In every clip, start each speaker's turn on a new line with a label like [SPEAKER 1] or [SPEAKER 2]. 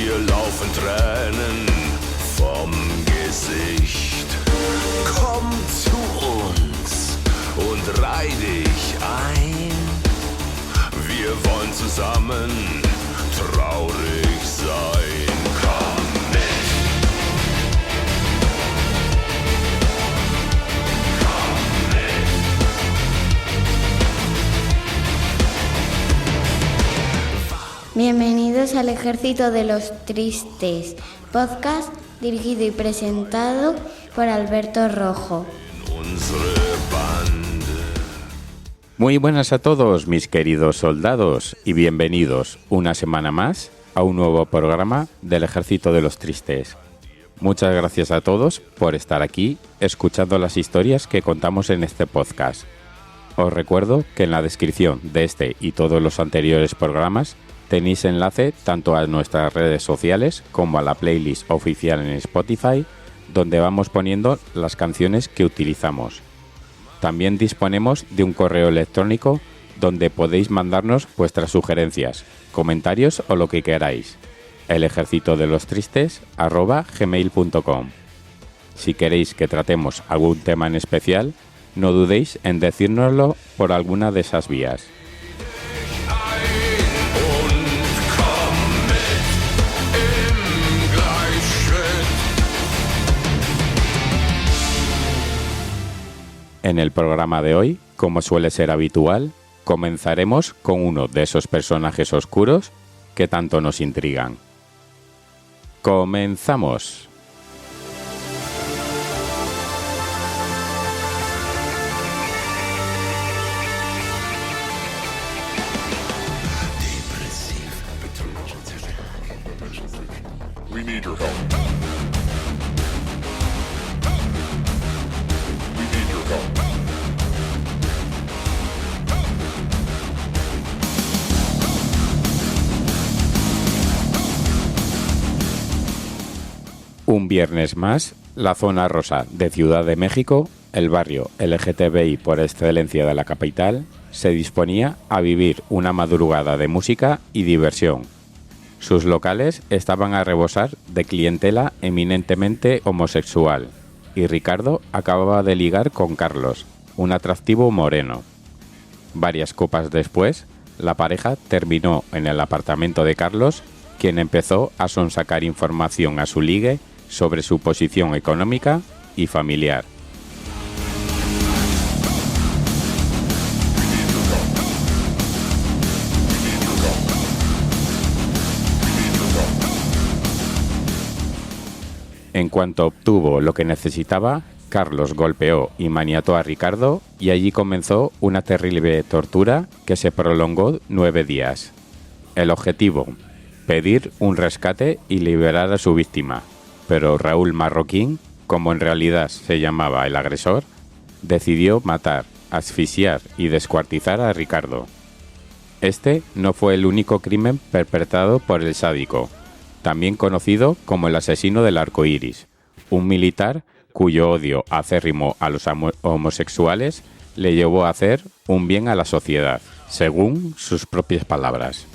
[SPEAKER 1] dir laufen Tränen vom Gesicht. Komm zu uns und reih dich ein. Wir wollen zusammen traurig sein. Komm mit. Komm mit.
[SPEAKER 2] Bienvenidos al Ejército de los Tristes, podcast dirigido y presentado por Alberto Rojo.
[SPEAKER 3] Muy buenas a todos, mis queridos soldados, y bienvenidos una semana más a un nuevo programa del Ejército de los Tristes. Muchas gracias a todos por estar aquí escuchando las historias que contamos en este podcast. Os recuerdo que en la descripción de este y todos los anteriores programas tenéis enlace tanto a nuestras redes sociales como a la playlist oficial en Spotify, donde vamos poniendo las canciones que utilizamos. También disponemos de un correo electrónico donde podéis mandarnos vuestras sugerencias, comentarios o lo que queráis. elejercitodelostristes@gmail.com. Si queréis que tratemos algún tema en especial, no dudéis en decírnoslo por alguna de esas vías. En el programa de hoy, como suele ser habitual, comenzaremos con uno de esos personajes oscuros que tanto nos intrigan. ¡Comenzamos!
[SPEAKER 4] We need your help. We need your help.
[SPEAKER 3] Un viernes más, la zona rosa de Ciudad de México, el barrio LGTBI por excelencia de la capital, se disponía a vivir una madrugada de música y diversión. Sus locales estaban a rebosar de clientela eminentemente homosexual, y Ricardo acababa de ligar con Carlos, un atractivo moreno. Varias copas después, la pareja terminó en el apartamento de Carlos, quien empezó a sonsacar información a su ligue sobre su posición económica y familiar. En cuanto obtuvo lo que necesitaba, Carlos golpeó y maniató a Ricardo y allí comenzó una terrible tortura que se prolongó 9 días. El objetivo: pedir un rescate y liberar a su víctima, pero Raúl Marroquín, como en realidad se llamaba el agresor, decidió matar, asfixiar y descuartizar a Ricardo. Este no fue el único crimen perpetrado por el sádico, también conocido como el asesino del arco iris, un militar cuyo odio acérrimo a los homosexuales le llevó a hacer un bien a la sociedad, según sus propias palabras.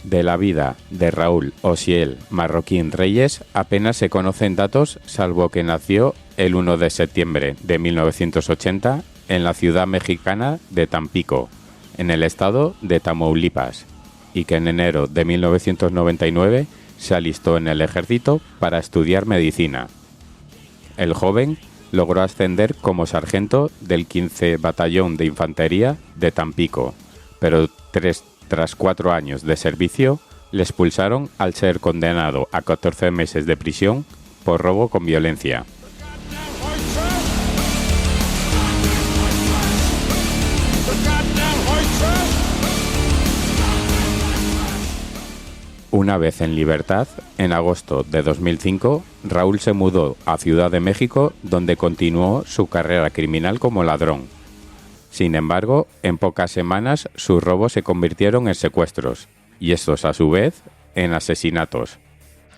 [SPEAKER 3] De la vida de Raúl Osiel Marroquín Reyes apenas se conocen datos, salvo que nació el 1 de septiembre de 1980 en la ciudad mexicana de Tampico, en el estado de Tamaulipas, y que en enero de 1999 se alistó en el ejército para estudiar medicina. El joven logró ascender como sargento del 15 Batallón de Infantería de Tampico, pero tras 4 años de servicio, le expulsaron al ser condenado a 14 meses de prisión por robo con violencia. Una vez en libertad, en agosto de 2005, Raúl se mudó a Ciudad de México, donde continuó su carrera criminal como ladrón. Sin embargo, en pocas semanas sus robos se convirtieron en secuestros, y estos a su vez en asesinatos.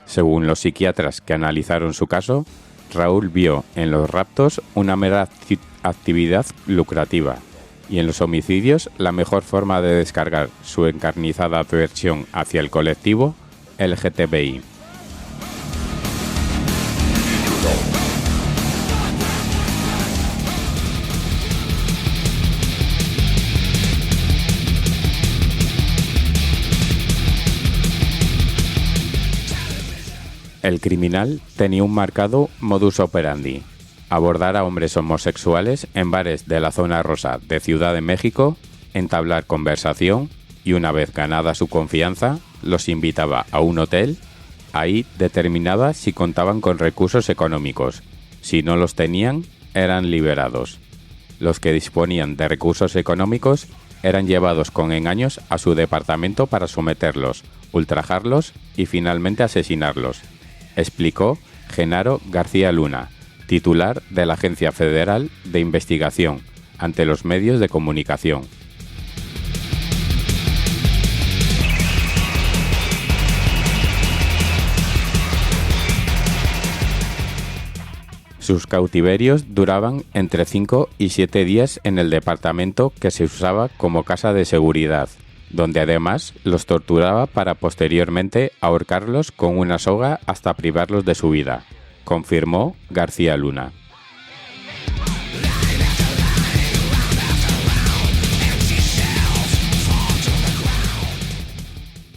[SPEAKER 3] Según los psiquiatras que analizaron su caso, Raúl vio en los raptos una mera actividad lucrativa y en los homicidios la mejor forma de descargar su encarnizada aversión hacia el colectivo LGTBI. El criminal tenía un marcado modus operandi: abordar a hombres homosexuales en bares de la zona rosa de Ciudad de México, entablar conversación y, una vez ganada su confianza, los invitaba a un hotel. Ahí determinaba si contaban con recursos económicos. Si no los tenían, eran liberados. Los que disponían de recursos económicos eran llevados con engaños a su departamento para someterlos, ultrajarlos y finalmente asesinarlos, explicó Genaro García Luna, titular de la Agencia Federal de Investigación, ante los medios de comunicación. Sus cautiverios duraban entre 5 y 7 días en el departamento que se usaba como casa de seguridad, donde además los torturaba para posteriormente ahorcarlos con una soga hasta privarlos de su vida, confirmó García Luna.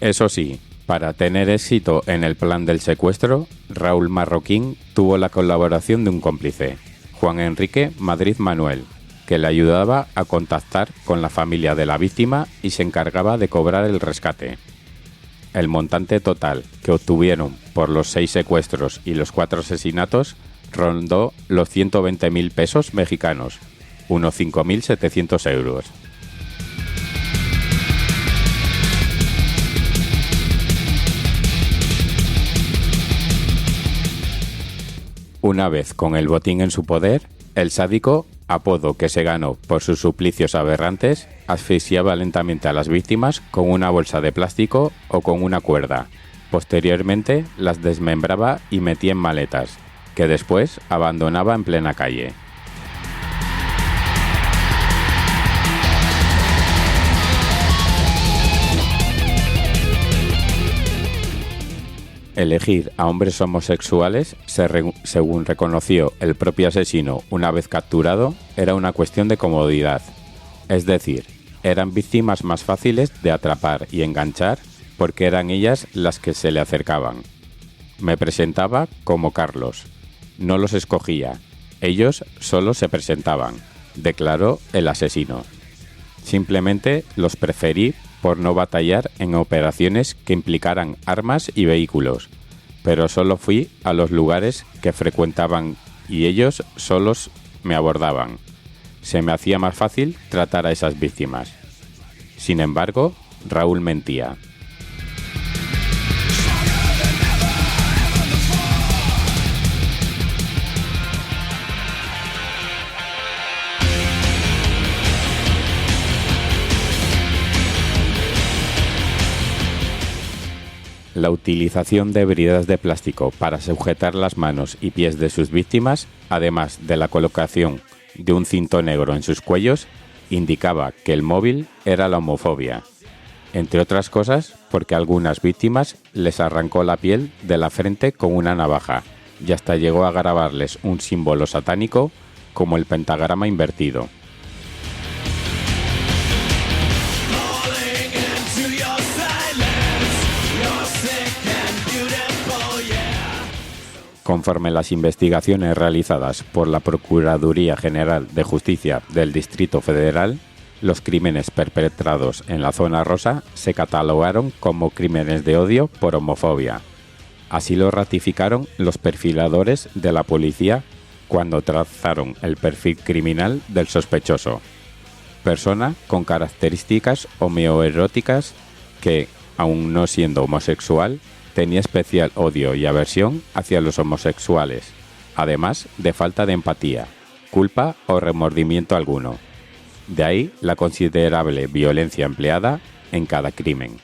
[SPEAKER 3] Eso sí, para tener éxito en el plan del secuestro, Raúl Marroquín tuvo la colaboración de un cómplice, Juan Enrique Madrid Manuel, que le ayudaba a contactar con la familia de la víctima y se encargaba de cobrar el rescate. El montante total que obtuvieron por los 6 secuestros y los 4 asesinatos rondó los 120.000 pesos mexicanos, unos 5.700 euros. Una vez con el botín en su poder, el sádico, apodo que se ganó por sus suplicios aberrantes, asfixiaba lentamente a las víctimas con una bolsa de plástico o con una cuerda. Posteriormente las desmembraba y metía en maletas, que después abandonaba en plena calle. Elegir a hombres homosexuales, según reconoció el propio asesino una vez capturado, era una cuestión de comodidad. Es decir, eran víctimas más fáciles de atrapar y enganchar porque eran ellas las que se le acercaban. Me presentaba como Carlos. No los escogía. Ellos solo se presentaban, declaró el asesino. Simplemente los preferí por no batallar en operaciones que implicaran armas y vehículos, pero solo fui a los lugares que frecuentaban y ellos solos me abordaban. Se me hacía más fácil tratar a esas víctimas. Sin embargo, Raúl mentía. La utilización de bridas de plástico para sujetar las manos y pies de sus víctimas, además de la colocación de un cinto negro en sus cuellos, indicaba que el móvil era la homofobia. Entre otras cosas, porque a algunas víctimas les arrancó la piel de la frente con una navaja y hasta llegó a grabarles un símbolo satánico como el pentagrama invertido. Conforme las investigaciones realizadas por la Procuraduría General de Justicia del Distrito Federal, los crímenes perpetrados en la zona rosa se catalogaron como crímenes de odio por homofobia. Así lo ratificaron los perfiladores de la policía cuando trazaron el perfil criminal del sospechoso. Persona con características homoeróticas que, aun no siendo homosexual, tenía especial odio y aversión hacia los homosexuales, además de falta de empatía, culpa o remordimiento alguno. De ahí la considerable violencia empleada en cada crimen.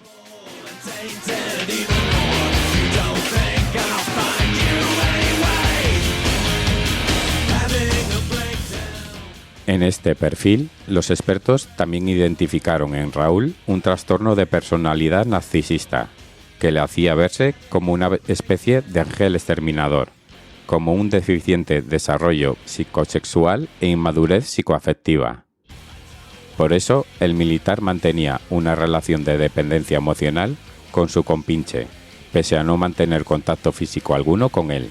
[SPEAKER 3] En este perfil, los expertos también identificaron en Raúl un trastorno de personalidad narcisista, que le hacía verse como una especie de ángel exterminador, como un deficiente desarrollo psicosexual e inmadurez psicoafectiva. Por eso, el militar mantenía una relación de dependencia emocional con su compinche, pese a no mantener contacto físico alguno con él.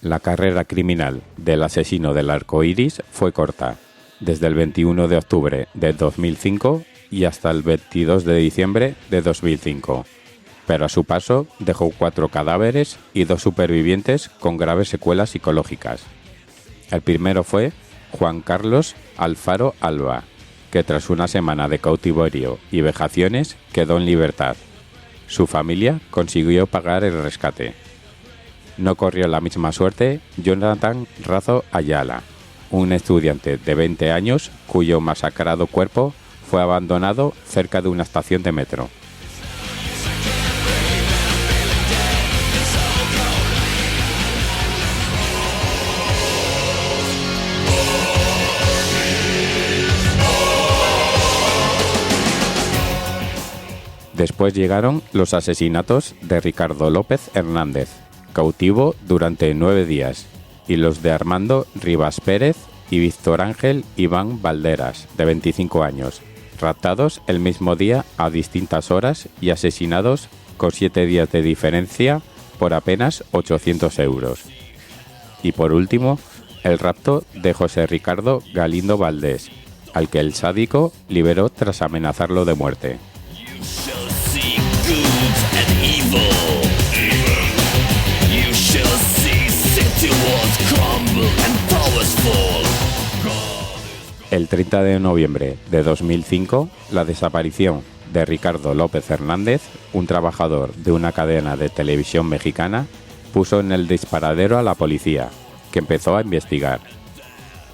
[SPEAKER 3] La carrera criminal del asesino del arco iris fue corta, desde el 21 de octubre de 2005 y hasta el 22 de diciembre de 2005, pero a su paso dejó 4 cadáveres y 2 supervivientes con graves secuelas psicológicas. El primero fue Juan Carlos Alfaro Alba, que tras una semana de cautiverio y vejaciones quedó en libertad. Su familia consiguió pagar el rescate. No corrió la misma suerte Jonathan Razo Ayala, un estudiante de 20 años cuyo masacrado cuerpo fue abandonado cerca de una estación de metro. Después llegaron los asesinatos de Ricardo López Hernández, cautivo durante 9 días, y los de Armando Rivas Pérez y Víctor Ángel Iván Valderas, de 25 años, raptados el mismo día a distintas horas y asesinados con 7 días de diferencia por apenas 800 euros. Y por último, el rapto de José Ricardo Galindo Valdés, al que el sádico liberó tras amenazarlo de muerte. El 30 de noviembre de 2005, la desaparición de Ricardo López Hernández, un trabajador de una cadena de televisión mexicana, puso en el disparadero a la policía, que empezó a investigar.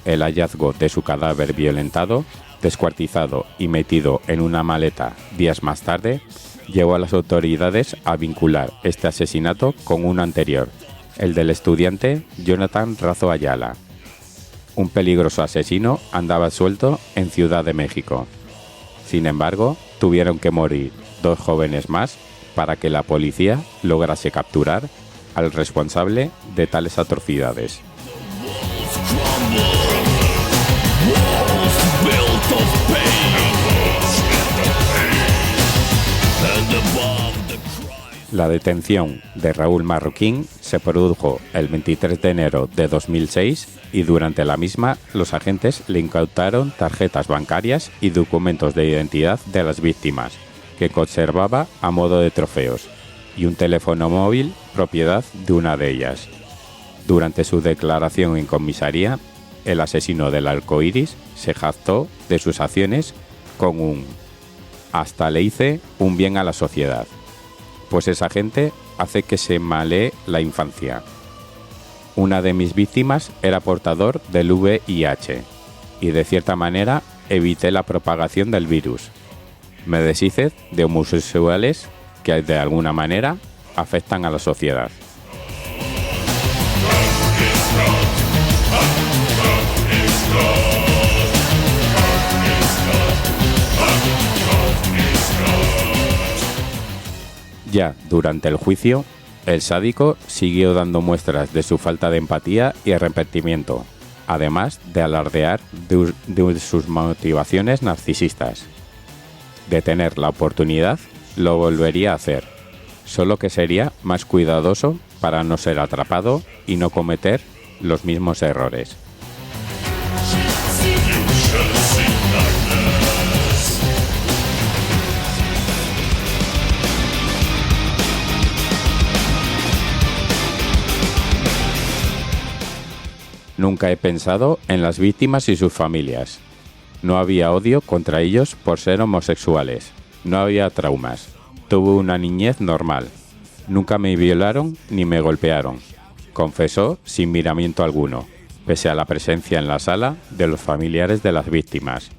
[SPEAKER 3] El hallazgo de su cadáver violentado, descuartizado y metido en una maleta días más tarde, llevó a las autoridades a vincular este asesinato con uno anterior, el del estudiante Jonathan Razo Ayala. Un peligroso asesino andaba suelto en Ciudad de México. Sin embargo, tuvieron que morir 2 jóvenes más para que la policía lograse capturar al responsable de tales atrocidades. La detención de Raúl Marroquín se produjo el 23 de enero de 2006 y durante la misma los agentes le incautaron tarjetas bancarias y documentos de identidad de las víctimas, que conservaba a modo de trofeos, y un teléfono móvil propiedad de una de ellas. Durante su declaración en comisaría, el asesino del arco iris se jactó de sus acciones con un «hasta le hice un bien a la sociedad», pues esa gente hace que se malee la infancia. Una de mis víctimas era portador del VIH y de cierta manera evité la propagación del virus. Me deshice de homosexuales que de alguna manera afectan a la sociedad. Ya durante el juicio, el sádico siguió dando muestras de su falta de empatía y arrepentimiento, además de alardear de sus motivaciones narcisistas. De tener la oportunidad, lo volvería a hacer, solo que sería más cuidadoso para no ser atrapado y no cometer los mismos errores. Nunca he pensado en las víctimas y sus familias. No había odio contra ellos por ser homosexuales. No había traumas. Tuve una niñez normal. Nunca me violaron ni me golpearon. Confesó sin miramiento alguno, pese a la presencia en la sala de los familiares de las víctimas.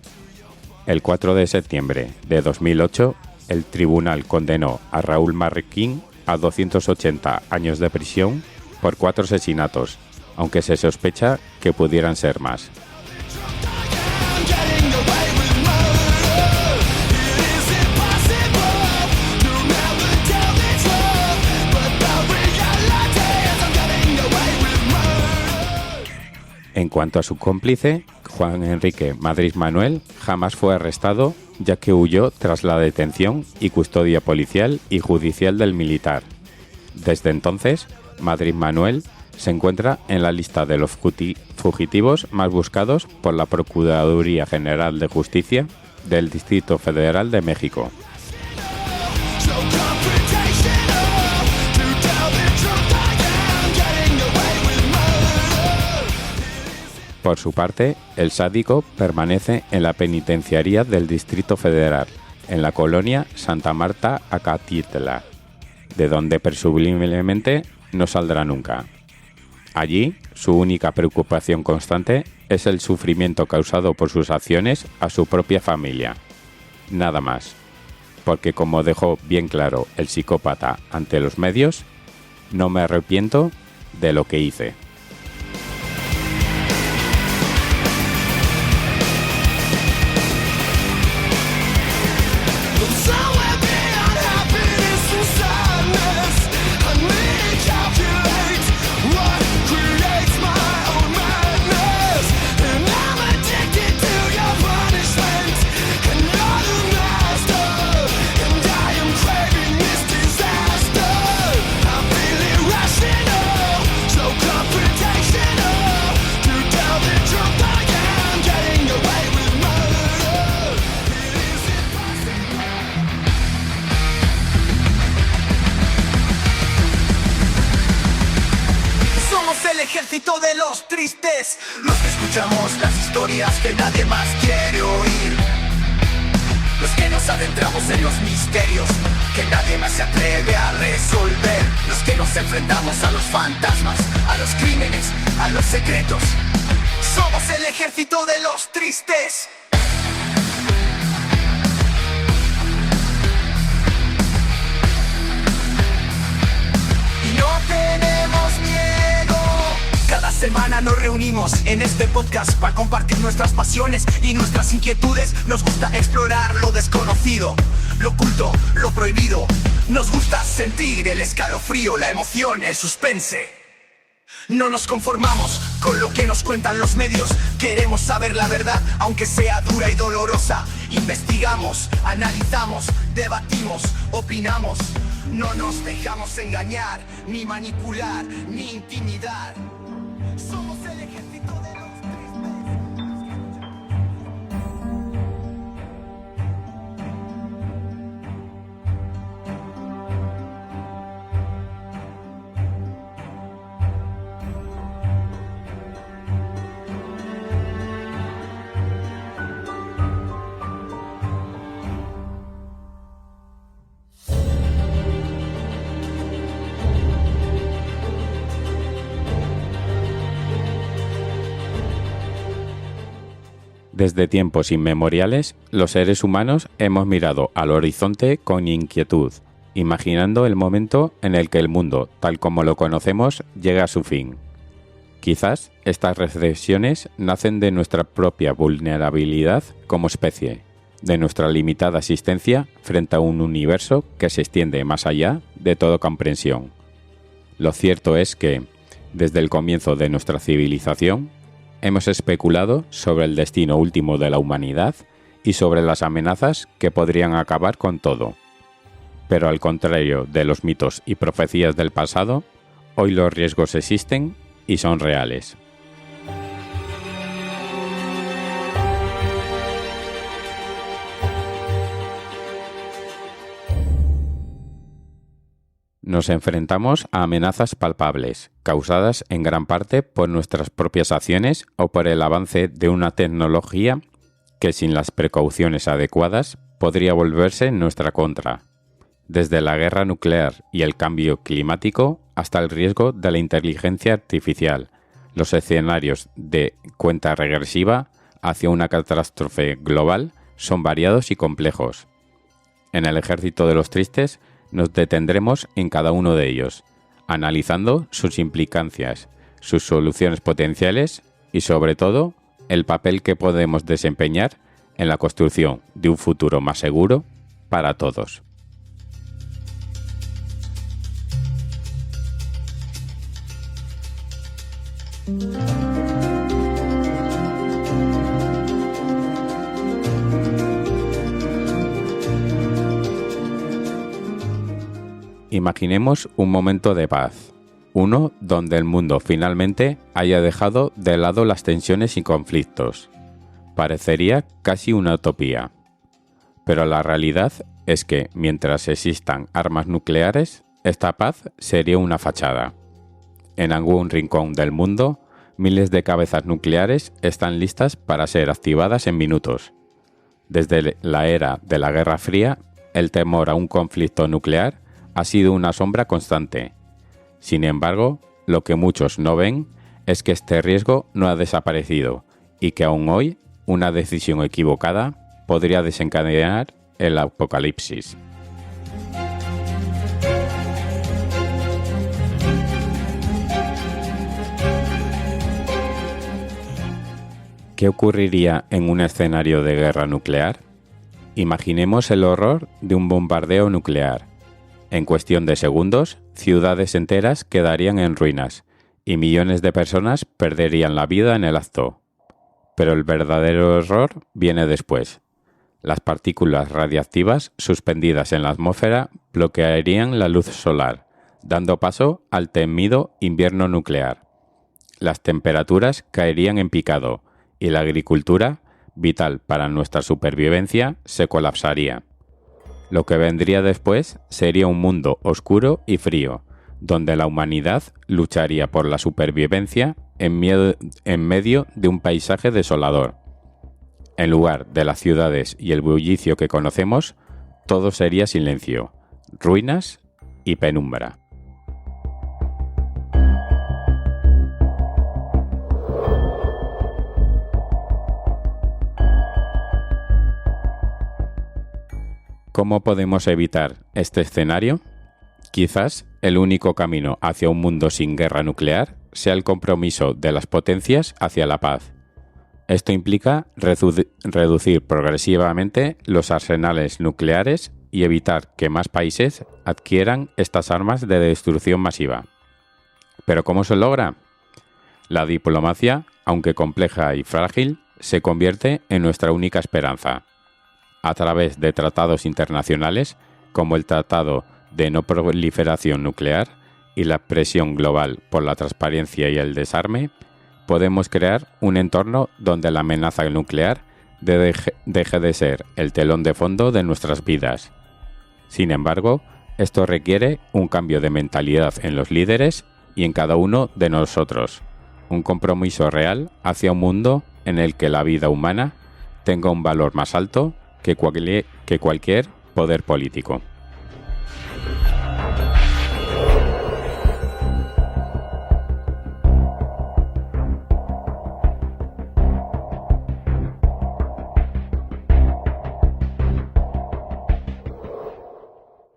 [SPEAKER 3] El 4 de septiembre de 2008, el tribunal condenó a Raúl Marroquín a 280 años de prisión por 4 asesinatos, aunque se sospecha que pudieran ser más. En cuanto a su cómplice, Juan Enrique Madrid Manuel, jamás fue arrestado, ya que huyó tras la detención y custodia policial y judicial del militar. Desde entonces, Madrid Manuel se encuentra en la lista de los fugitivos más buscados por la Procuraduría General de Justicia del Distrito Federal de México. Por su parte, el sádico permanece en la penitenciaría del Distrito Federal, en la colonia Santa Marta Acatitla, de donde presumiblemente no saldrá nunca. Allí, su única preocupación constante es el sufrimiento causado por sus acciones a su propia familia. Nada más. Porque como dejó bien claro el psicópata ante los medios, no me arrepiento de lo que hice.
[SPEAKER 5] Ejército de los tristes, los que escuchamos las historias que nadie más quiere oír, los que nos adentramos en los misterios que nadie más se atreve a resolver, los que nos enfrentamos a los fantasmas, a los crímenes, a los secretos. Somos el ejército de los tristes. Y no tenemos miedo. Cada semana nos reunimos en este podcast para compartir nuestras pasiones y nuestras inquietudes. Nos gusta explorar lo desconocido, lo oculto, lo prohibido. Nos gusta sentir el escalofrío, la emoción, el suspense. No nos conformamos con lo que nos cuentan los medios. Queremos saber la verdad, aunque sea dura y dolorosa. Investigamos, analizamos, debatimos, opinamos. No nos dejamos engañar, ni manipular, ni intimidar. Somos el ejército de los
[SPEAKER 3] Desde tiempos inmemoriales, los seres humanos hemos mirado al horizonte con inquietud, imaginando el momento en el que el mundo, tal como lo conocemos, llega a su fin. Quizás estas reflexiones nacen de nuestra propia vulnerabilidad como especie, de nuestra limitada existencia frente a un universo que se extiende más allá de toda comprensión. Lo cierto es que, desde el comienzo de nuestra civilización, hemos especulado sobre el destino último de la humanidad y sobre las amenazas que podrían acabar con todo. Pero al contrario de los mitos y profecías del pasado, hoy los riesgos existen y son reales. Nos enfrentamos a amenazas palpables, causadas en gran parte por nuestras propias acciones o por el avance de una tecnología que sin las precauciones adecuadas podría volverse en nuestra contra. Desde la guerra nuclear y el cambio climático hasta el riesgo de la inteligencia artificial, los escenarios de cuenta regresiva hacia una catástrofe global son variados y complejos. En el Ejército de los Tristes nos detendremos en cada uno de ellos, analizando sus implicancias, sus soluciones potenciales y, sobre todo, el papel que podemos desempeñar en la construcción de un futuro más seguro para todos. Imaginemos un momento de paz, uno donde el mundo finalmente haya dejado de lado las tensiones y conflictos. Parecería casi una utopía. Pero la realidad es que, mientras existan armas nucleares, esta paz sería una fachada. En algún rincón del mundo, miles de cabezas nucleares están listas para ser activadas en minutos. Desde la era de la Guerra Fría, el temor a un conflicto nuclear ha sido una sombra constante. Sin embargo, lo que muchos no ven es que este riesgo no ha desaparecido y que aún hoy una decisión equivocada podría desencadenar el apocalipsis. ¿Qué ocurriría en un escenario de guerra nuclear? Imaginemos el horror de un bombardeo nuclear. En cuestión de segundos, ciudades enteras quedarían en ruinas y millones de personas perderían la vida en el acto. Pero el verdadero horror viene después. Las partículas radiactivas suspendidas en la atmósfera bloquearían la luz solar, dando paso al temido invierno nuclear. Las temperaturas caerían en picado y la agricultura, vital para nuestra supervivencia, se colapsaría. Lo que vendría después sería un mundo oscuro y frío, donde la humanidad lucharía por la supervivencia en medio de un paisaje desolador. En lugar de las ciudades y el bullicio que conocemos, todo sería silencio, ruinas y penumbra. ¿Cómo podemos evitar este escenario? Quizás el único camino hacia un mundo sin guerra nuclear sea el compromiso de las potencias hacia la paz. Esto implica reducir progresivamente los arsenales nucleares y evitar que más países adquieran estas armas de destrucción masiva. ¿Pero cómo se logra? La diplomacia, aunque compleja y frágil, se convierte en nuestra única esperanza. A través de tratados internacionales, como el Tratado de No Proliferación Nuclear y la presión global por la transparencia y el desarme, podemos crear un entorno donde la amenaza nuclear deje de ser el telón de fondo de nuestras vidas. Sin embargo, esto requiere un cambio de mentalidad en los líderes y en cada uno de nosotros, un compromiso real hacia un mundo en el que la vida humana tenga un valor más alto que cualquier poder político.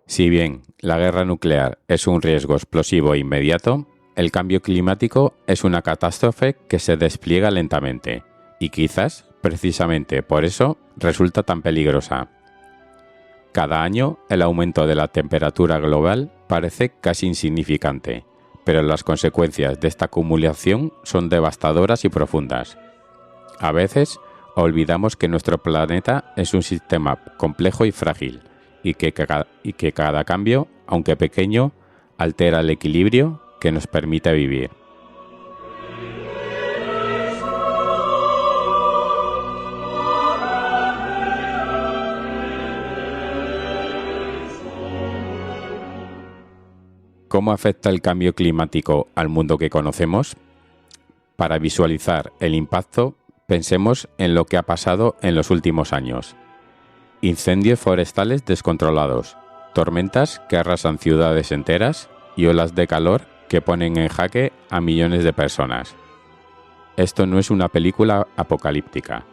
[SPEAKER 3] Si bien la guerra nuclear es un riesgo explosivo e inmediato, el cambio climático es una catástrofe que se despliega lentamente y quizás, precisamente por eso, resulta tan peligrosa. Cada año, el aumento de la temperatura global parece casi insignificante, pero las consecuencias de esta acumulación son devastadoras y profundas. A veces, olvidamos que nuestro planeta es un sistema complejo y frágil, y que cada cambio, aunque pequeño, altera el equilibrio que nos permite vivir. ¿Cómo afecta el cambio climático al mundo que conocemos? Para visualizar el impacto, pensemos en lo que ha pasado en los últimos años. Incendios forestales descontrolados, tormentas que arrasan ciudades enteras y olas de calor que ponen en jaque a millones de personas. Esto no es una película apocalíptica,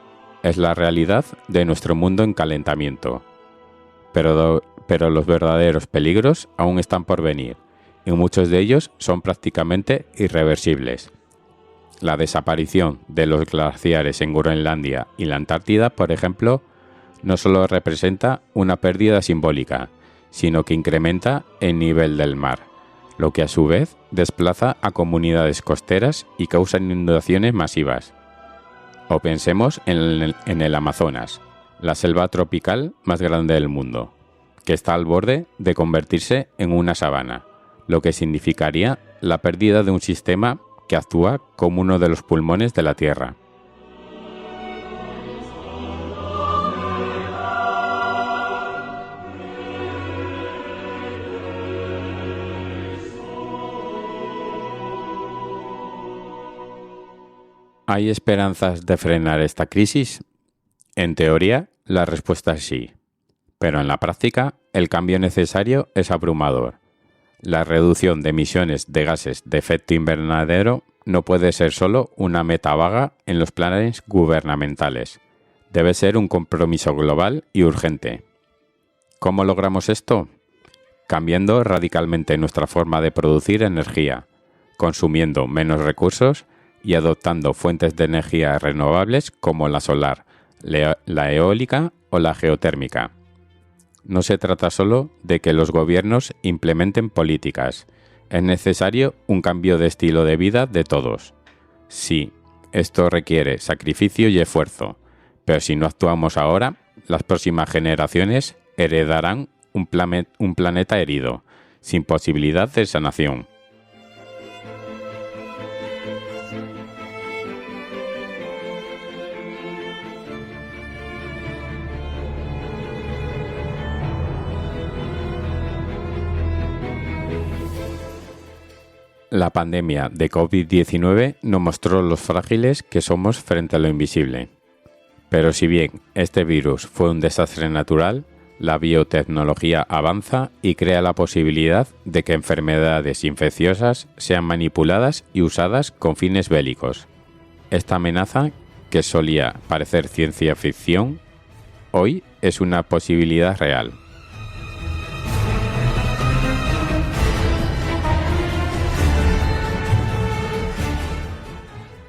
[SPEAKER 3] es la realidad de nuestro mundo en calentamiento. Pero los verdaderos peligros aún están por venir, y muchos de ellos son prácticamente irreversibles. La desaparición de los glaciares en Groenlandia y la Antártida, por ejemplo, no solo representa una pérdida simbólica, sino que incrementa el nivel del mar, lo que a su vez desplaza a comunidades costeras y causa inundaciones masivas. O pensemos en el Amazonas, la selva tropical más grande del mundo, que está al borde de convertirse en una sabana, lo que significaría la pérdida de un sistema que actúa como uno de los pulmones de la Tierra. ¿Hay esperanzas de frenar esta crisis? En teoría, la respuesta es sí, pero en la práctica, el cambio necesario es abrumador. La reducción de emisiones de gases de efecto invernadero no puede ser solo una meta vaga en los planes gubernamentales. Debe ser un compromiso global y urgente. ¿Cómo logramos esto? Cambiando radicalmente nuestra forma de producir energía, consumiendo menos recursos y adoptando fuentes de energía renovables como la solar, la eólica o la geotérmica. No se trata solo de que los gobiernos implementen políticas. Es necesario un cambio de estilo de vida de todos. Sí, esto requiere sacrificio y esfuerzo, pero si no actuamos ahora, las próximas generaciones heredarán un planeta herido, sin posibilidad de sanación. La pandemia de COVID-19 nos mostró lo frágiles que somos frente a lo invisible. Pero si bien este virus fue un desastre natural, la biotecnología avanza y crea la posibilidad de que enfermedades infecciosas sean manipuladas y usadas con fines bélicos. Esta amenaza, que solía parecer ciencia ficción, hoy es una posibilidad real.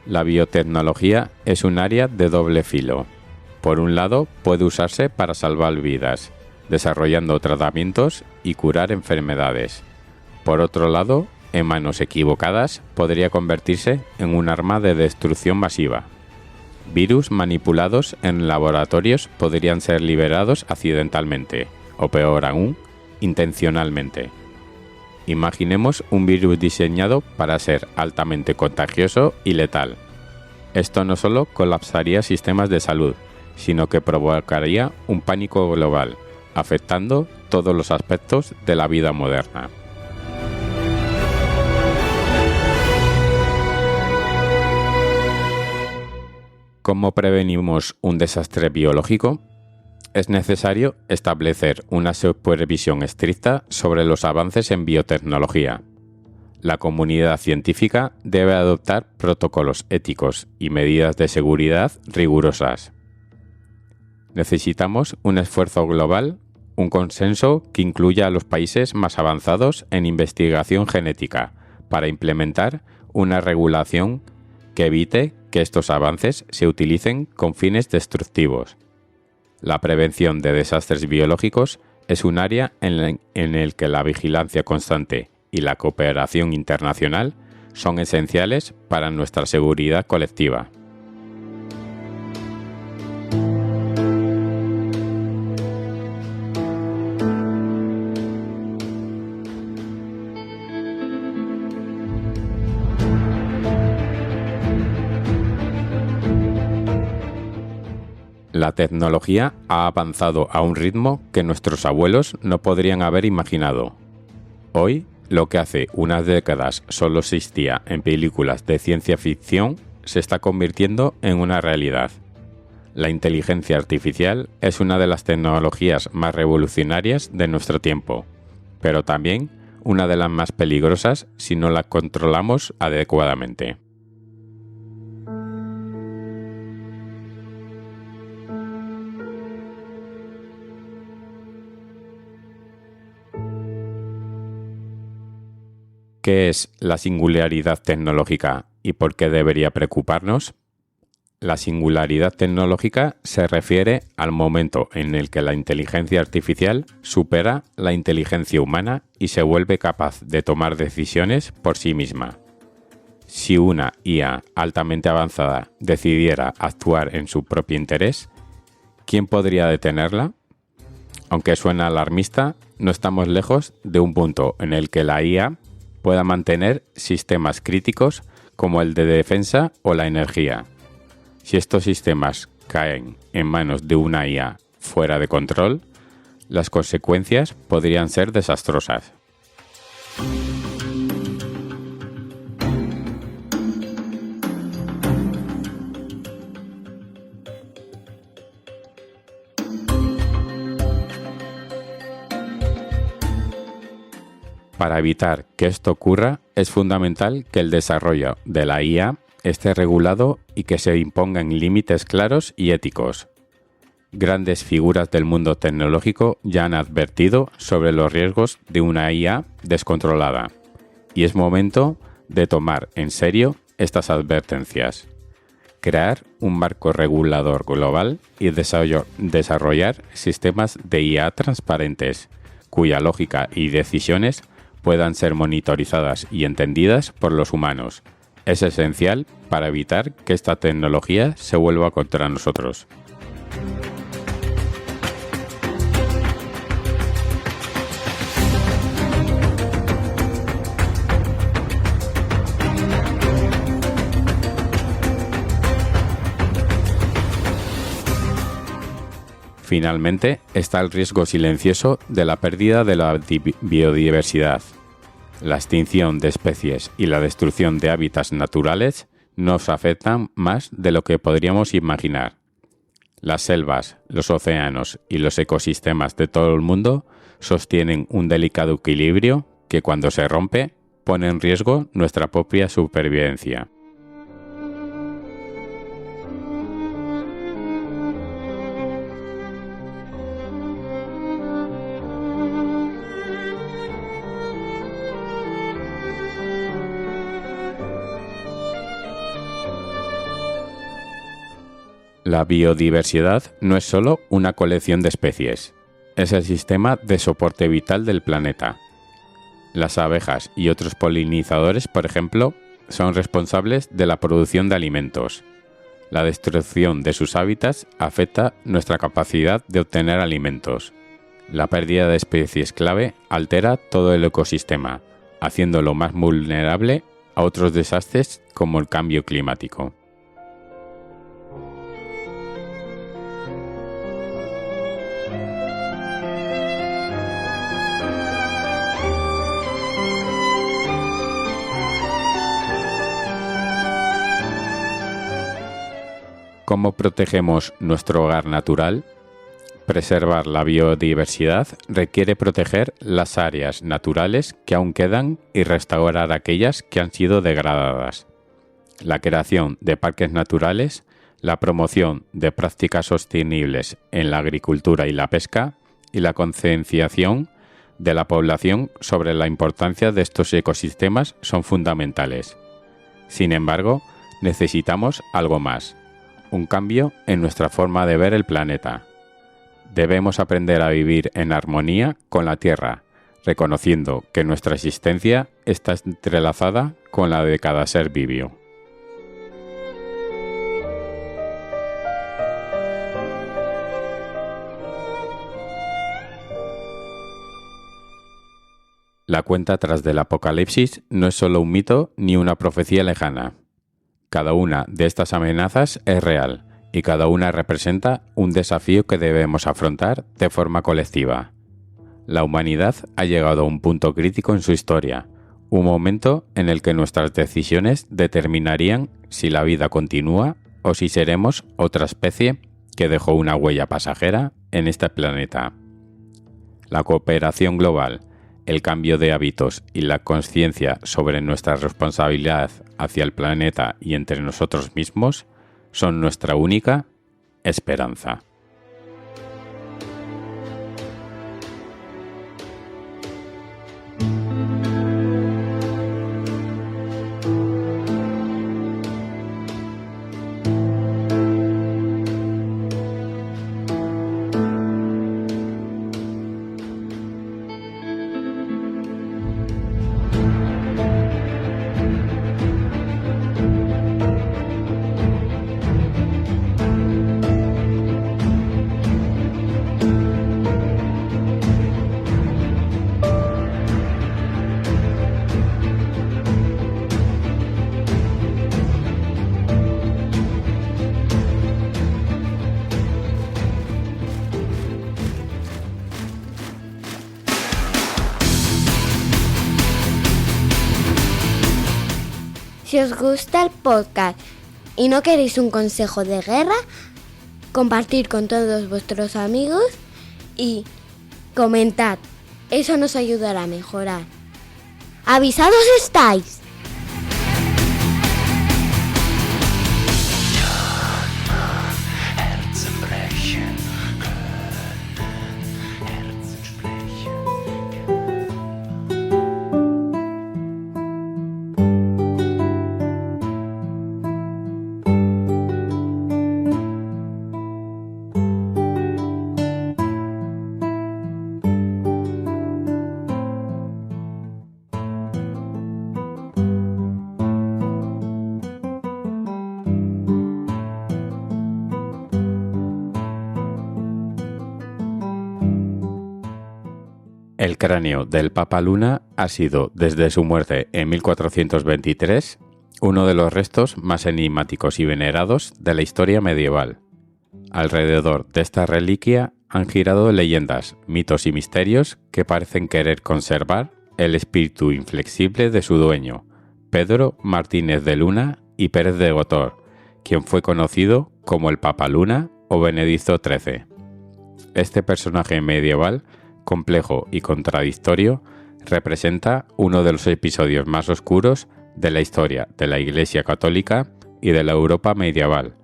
[SPEAKER 3] La biotecnología es un área de doble filo. Por un lado, puede usarse para salvar vidas, desarrollando tratamientos y curar enfermedades. Por otro lado, en manos equivocadas, podría convertirse en un arma de destrucción masiva. Virus manipulados en laboratorios podrían ser liberados accidentalmente, o peor aún, intencionalmente. Imaginemos un virus diseñado para ser altamente contagioso y letal. Esto no solo colapsaría sistemas de salud, sino que provocaría un pánico global, afectando todos los aspectos de la vida moderna. ¿Cómo prevenimos un desastre biológico? Es necesario establecer una supervisión estricta sobre los avances en biotecnología. La comunidad científica debe adoptar protocolos éticos y medidas de seguridad rigurosas. Necesitamos un esfuerzo global, un consenso que incluya a los países más avanzados en investigación genética, para implementar una regulación que evite que estos avances se utilicen con fines destructivos. La prevención de desastres biológicos es un área en el que la vigilancia constante y la cooperación internacional son esenciales para nuestra seguridad colectiva. La tecnología ha avanzado a un ritmo que nuestros abuelos no podrían haber imaginado. Hoy, Lo que hace unas décadas solo existía en películas de ciencia ficción se está convirtiendo en una realidad. La inteligencia artificial es una de las tecnologías más revolucionarias de nuestro tiempo, pero también una de las más peligrosas si no la controlamos adecuadamente. ¿Qué es la singularidad tecnológica y por qué debería preocuparnos? La singularidad tecnológica se refiere al momento en el que la inteligencia artificial supera la inteligencia humana y se vuelve capaz de tomar decisiones por sí misma. Si una IA altamente avanzada decidiera actuar en su propio interés, ¿quién podría detenerla? Aunque suena alarmista, no estamos lejos de un punto en el que la IA pueda mantener sistemas críticos como el de defensa o la energía. Si estos sistemas caen en manos de una IA fuera de control, las consecuencias podrían ser desastrosas. Para evitar que esto ocurra, es fundamental que el desarrollo de la IA esté regulado y que se impongan límites claros y éticos. Grandes figuras del mundo tecnológico ya han advertido sobre los riesgos de una IA descontrolada, y es momento de tomar en serio estas advertencias. Crear un marco regulador global y desarrollar sistemas de IA transparentes, cuya lógica y decisiones puedan ser monitorizadas y entendidas por los humanos. Es esencial para evitar que esta tecnología se vuelva contra nosotros. Finalmente, está el riesgo silencioso de la pérdida de la biodiversidad. La extinción de especies y la destrucción de hábitats naturales nos afectan más de lo que podríamos imaginar. Las selvas, los océanos y los ecosistemas de todo el mundo sostienen un delicado equilibrio que cuando se rompe pone en riesgo nuestra propia supervivencia. La biodiversidad no es solo una colección de especies, es el sistema de soporte vital del planeta. Las abejas y otros polinizadores, por ejemplo, son responsables de la producción de alimentos. La destrucción de sus hábitats afecta nuestra capacidad de obtener alimentos. La pérdida de especies clave altera todo el ecosistema, haciéndolo más vulnerable a otros desastres como el cambio climático. ¿Cómo protegemos nuestro hogar natural? Preservar la biodiversidad requiere proteger las áreas naturales que aún quedan y restaurar aquellas que han sido degradadas. La creación de parques naturales, la promoción de prácticas sostenibles en la agricultura y la pesca y la concienciación de la población sobre la importancia de estos ecosistemas son fundamentales. Sin embargo, necesitamos algo más. Un cambio en nuestra forma de ver el planeta. Debemos aprender a vivir en armonía con la Tierra, reconociendo que nuestra existencia está entrelazada con la de cada ser vivo. La cuenta atrás del apocalipsis no es solo un mito ni una profecía lejana. Cada una de estas amenazas es real y cada una representa un desafío que debemos afrontar de forma colectiva. La humanidad ha llegado a un punto crítico en su historia, un momento en el que nuestras decisiones determinarían si la vida continúa o si seremos otra especie que dejó una huella pasajera en este planeta. La cooperación global, el cambio de hábitos y la conciencia sobre nuestra responsabilidad hacia el planeta y entre nosotros mismos son nuestra única esperanza.
[SPEAKER 2] Si os gusta el podcast y no queréis un consejo de guerra, compartid con todos vuestros amigos y comentad. Eso nos ayudará a mejorar. ¡Avisados estáis!
[SPEAKER 3] El cráneo del Papa Luna ha sido, desde su muerte en 1423, uno de los restos más enigmáticos y venerados de la historia medieval. Alrededor de esta reliquia han girado leyendas, mitos y misterios que parecen querer conservar el espíritu inflexible de su dueño, Pedro Martínez de Luna y Pérez de Gotor, quien fue conocido como el Papa Luna o Benedicto XIII. Este personaje medieval, complejo y contradictorio, representa uno de los episodios más oscuros de la historia de la Iglesia Católica y de la Europa medieval,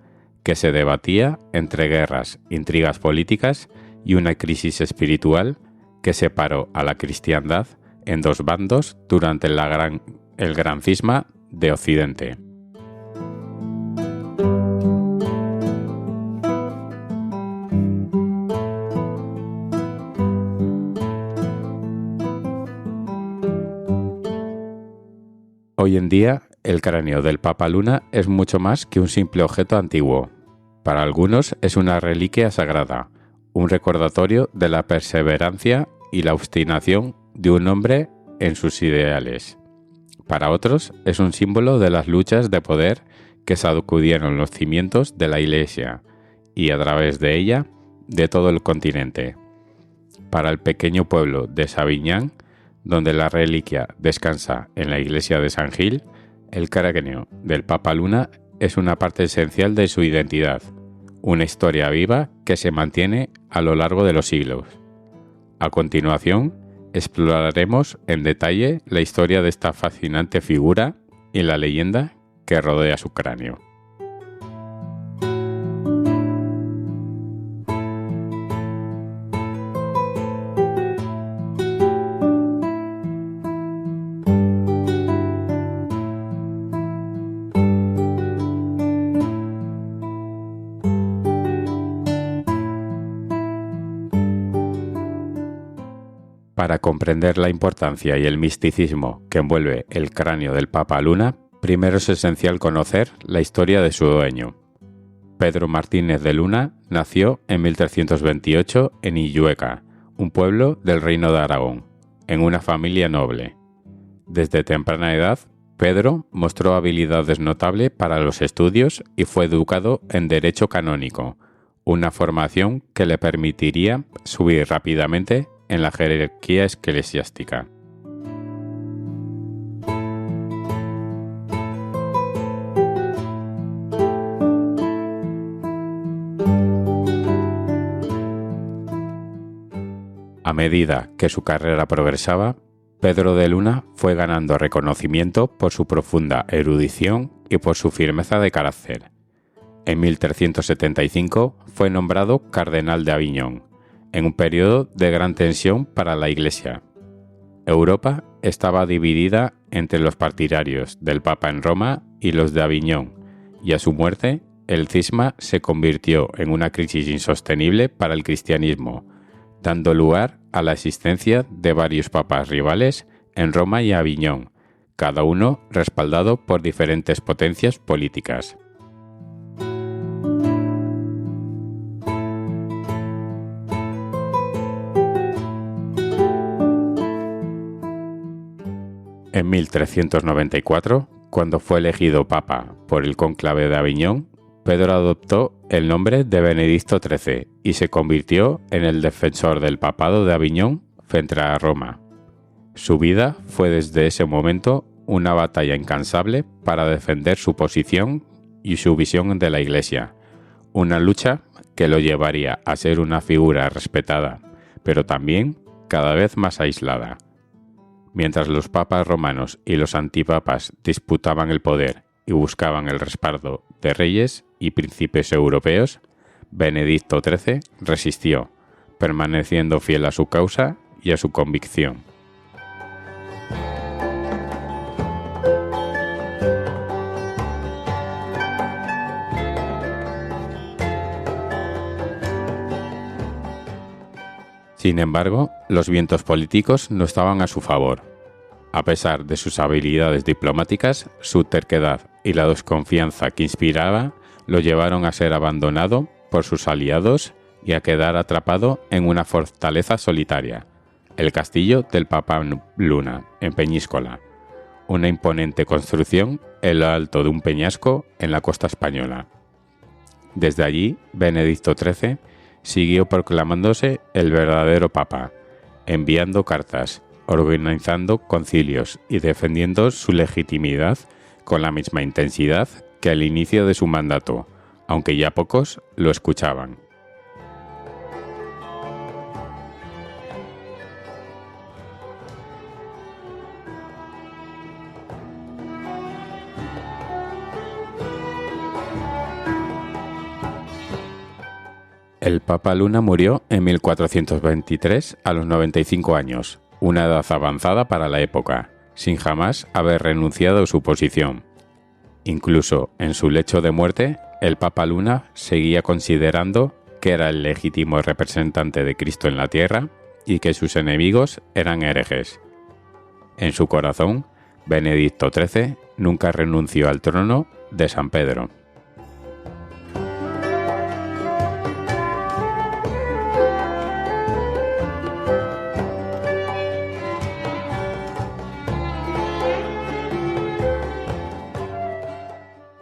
[SPEAKER 3] que se debatía entre guerras, intrigas políticas y una crisis espiritual que separó a la cristiandad en dos bandos durante el gran cisma de Occidente. Hoy en día, el cráneo del Papa Luna es mucho más que un simple objeto antiguo. Para algunos es una reliquia sagrada, un recordatorio de la perseverancia y la obstinación de un hombre en sus ideales. Para otros es un símbolo de las luchas de poder que sacudieron los cimientos de la Iglesia y a través de ella de todo el continente. Para el pequeño pueblo de Sabiñán, donde la reliquia descansa en la iglesia de San Gil, el cráneo del Papa Luna es una parte esencial de su identidad, una historia viva que se mantiene a lo largo de los siglos. A continuación, exploraremos en detalle la historia de esta fascinante figura y la leyenda que rodea su cráneo. Para comprender la importancia y el misticismo que envuelve el cráneo del Papa Luna, primero es esencial conocer la historia de su dueño. Pedro Martínez de Luna nació en 1328 en Illueca, un pueblo del Reino de Aragón, en una familia noble. Desde temprana edad, Pedro mostró habilidades notables para los estudios y fue educado en Derecho Canónico, una formación que le permitiría subir rápidamente en la jerarquía eclesiástica. A medida que su carrera progresaba, Pedro de Luna fue ganando reconocimiento por su profunda erudición y por su firmeza de carácter. En 1375 fue nombrado cardenal de Aviñón, en un periodo de gran tensión para la Iglesia. Europa estaba dividida entre los partidarios del Papa en Roma y los de Aviñón, y a su muerte el cisma se convirtió en una crisis insostenible para el cristianismo, dando lugar a la existencia de varios papas rivales en Roma y Aviñón, cada uno respaldado por diferentes potencias políticas. En 1394, cuando fue elegido papa por el cónclave de Aviñón, Pedro adoptó el nombre de Benedicto XIII y se convirtió en el defensor del papado de Aviñón frente a Roma. Su vida fue desde ese momento una batalla incansable para defender su posición y su visión de la Iglesia, una lucha que lo llevaría a ser una figura respetada, pero también cada vez más aislada. Mientras los papas romanos y los antipapas disputaban el poder y buscaban el respaldo de reyes y príncipes europeos, Benedicto XIII resistió, permaneciendo fiel a su causa y a su convicción. Sin embargo, los vientos políticos no estaban a su favor. A pesar de sus habilidades diplomáticas, su terquedad y la desconfianza que inspiraba lo llevaron a ser abandonado por sus aliados y a quedar atrapado en una fortaleza solitaria, el castillo del Papa Luna, en Peñíscola, una imponente construcción en lo alto de un peñasco en la costa española. Desde allí, Benedicto XIII siguió proclamándose el verdadero papa, enviando cartas, organizando concilios y defendiendo su legitimidad con la misma intensidad que al inicio de su mandato, aunque ya pocos lo escuchaban. El Papa Luna murió en 1423 a los 95 años, una edad avanzada para la época, sin jamás haber renunciado a su posición. Incluso en su lecho de muerte, el Papa Luna seguía considerando que era el legítimo representante de Cristo en la tierra y que sus enemigos eran herejes. En su corazón, Benedicto XIII nunca renunció al trono de San Pedro.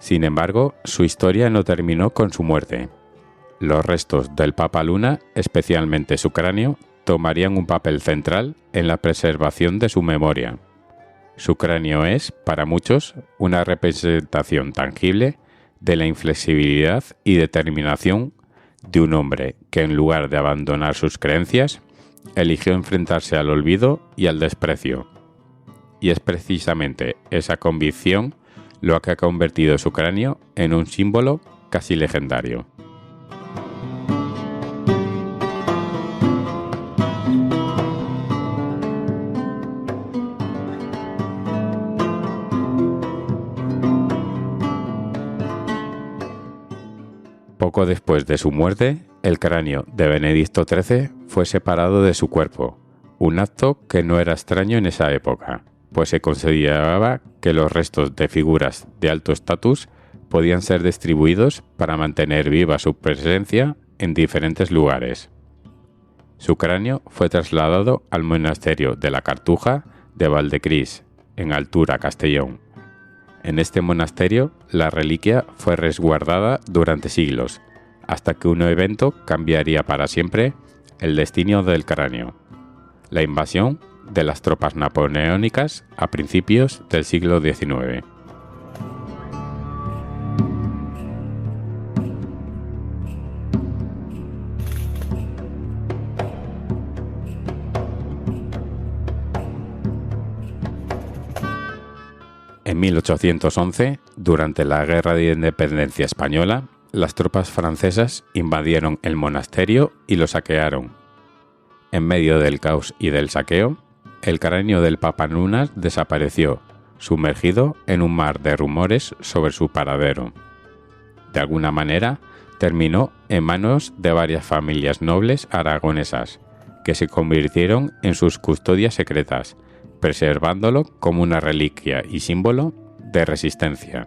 [SPEAKER 3] Sin embargo, su historia no terminó con su muerte. Los restos del Papa Luna, especialmente su cráneo, tomarían un papel central en la preservación de su memoria. Su cráneo es, para muchos, una representación tangible de la inflexibilidad y determinación de un hombre que, en lugar de abandonar sus creencias, eligió enfrentarse al olvido y al desprecio. Y es precisamente esa convicción lo que ha convertido su cráneo en un símbolo casi legendario. Poco después de su muerte, el cráneo de Benedicto XIII fue separado de su cuerpo, un acto que no era extraño en esa época, pues se consideraba que los restos de figuras de alto estatus podían ser distribuidos para mantener viva su presencia en diferentes lugares. Su cráneo fue trasladado al monasterio de la Cartuja de Valdecris, en Altura, Castellón. En este monasterio, la reliquia fue resguardada durante siglos, hasta que un evento cambiaría para siempre el destino del cráneo. la invasión de las tropas napoleónicas a principios del siglo XIX. En 1811, durante la Guerra de Independencia Española, las tropas francesas invadieron el monasterio y lo saquearon. En medio del caos y del saqueo, el cráneo del Papa Lunas desapareció, sumergido en un mar de rumores sobre su paradero. De alguna manera, terminó en manos de varias familias nobles aragonesas, que se convirtieron en sus custodias secretas, preservándolo como una reliquia y símbolo de resistencia.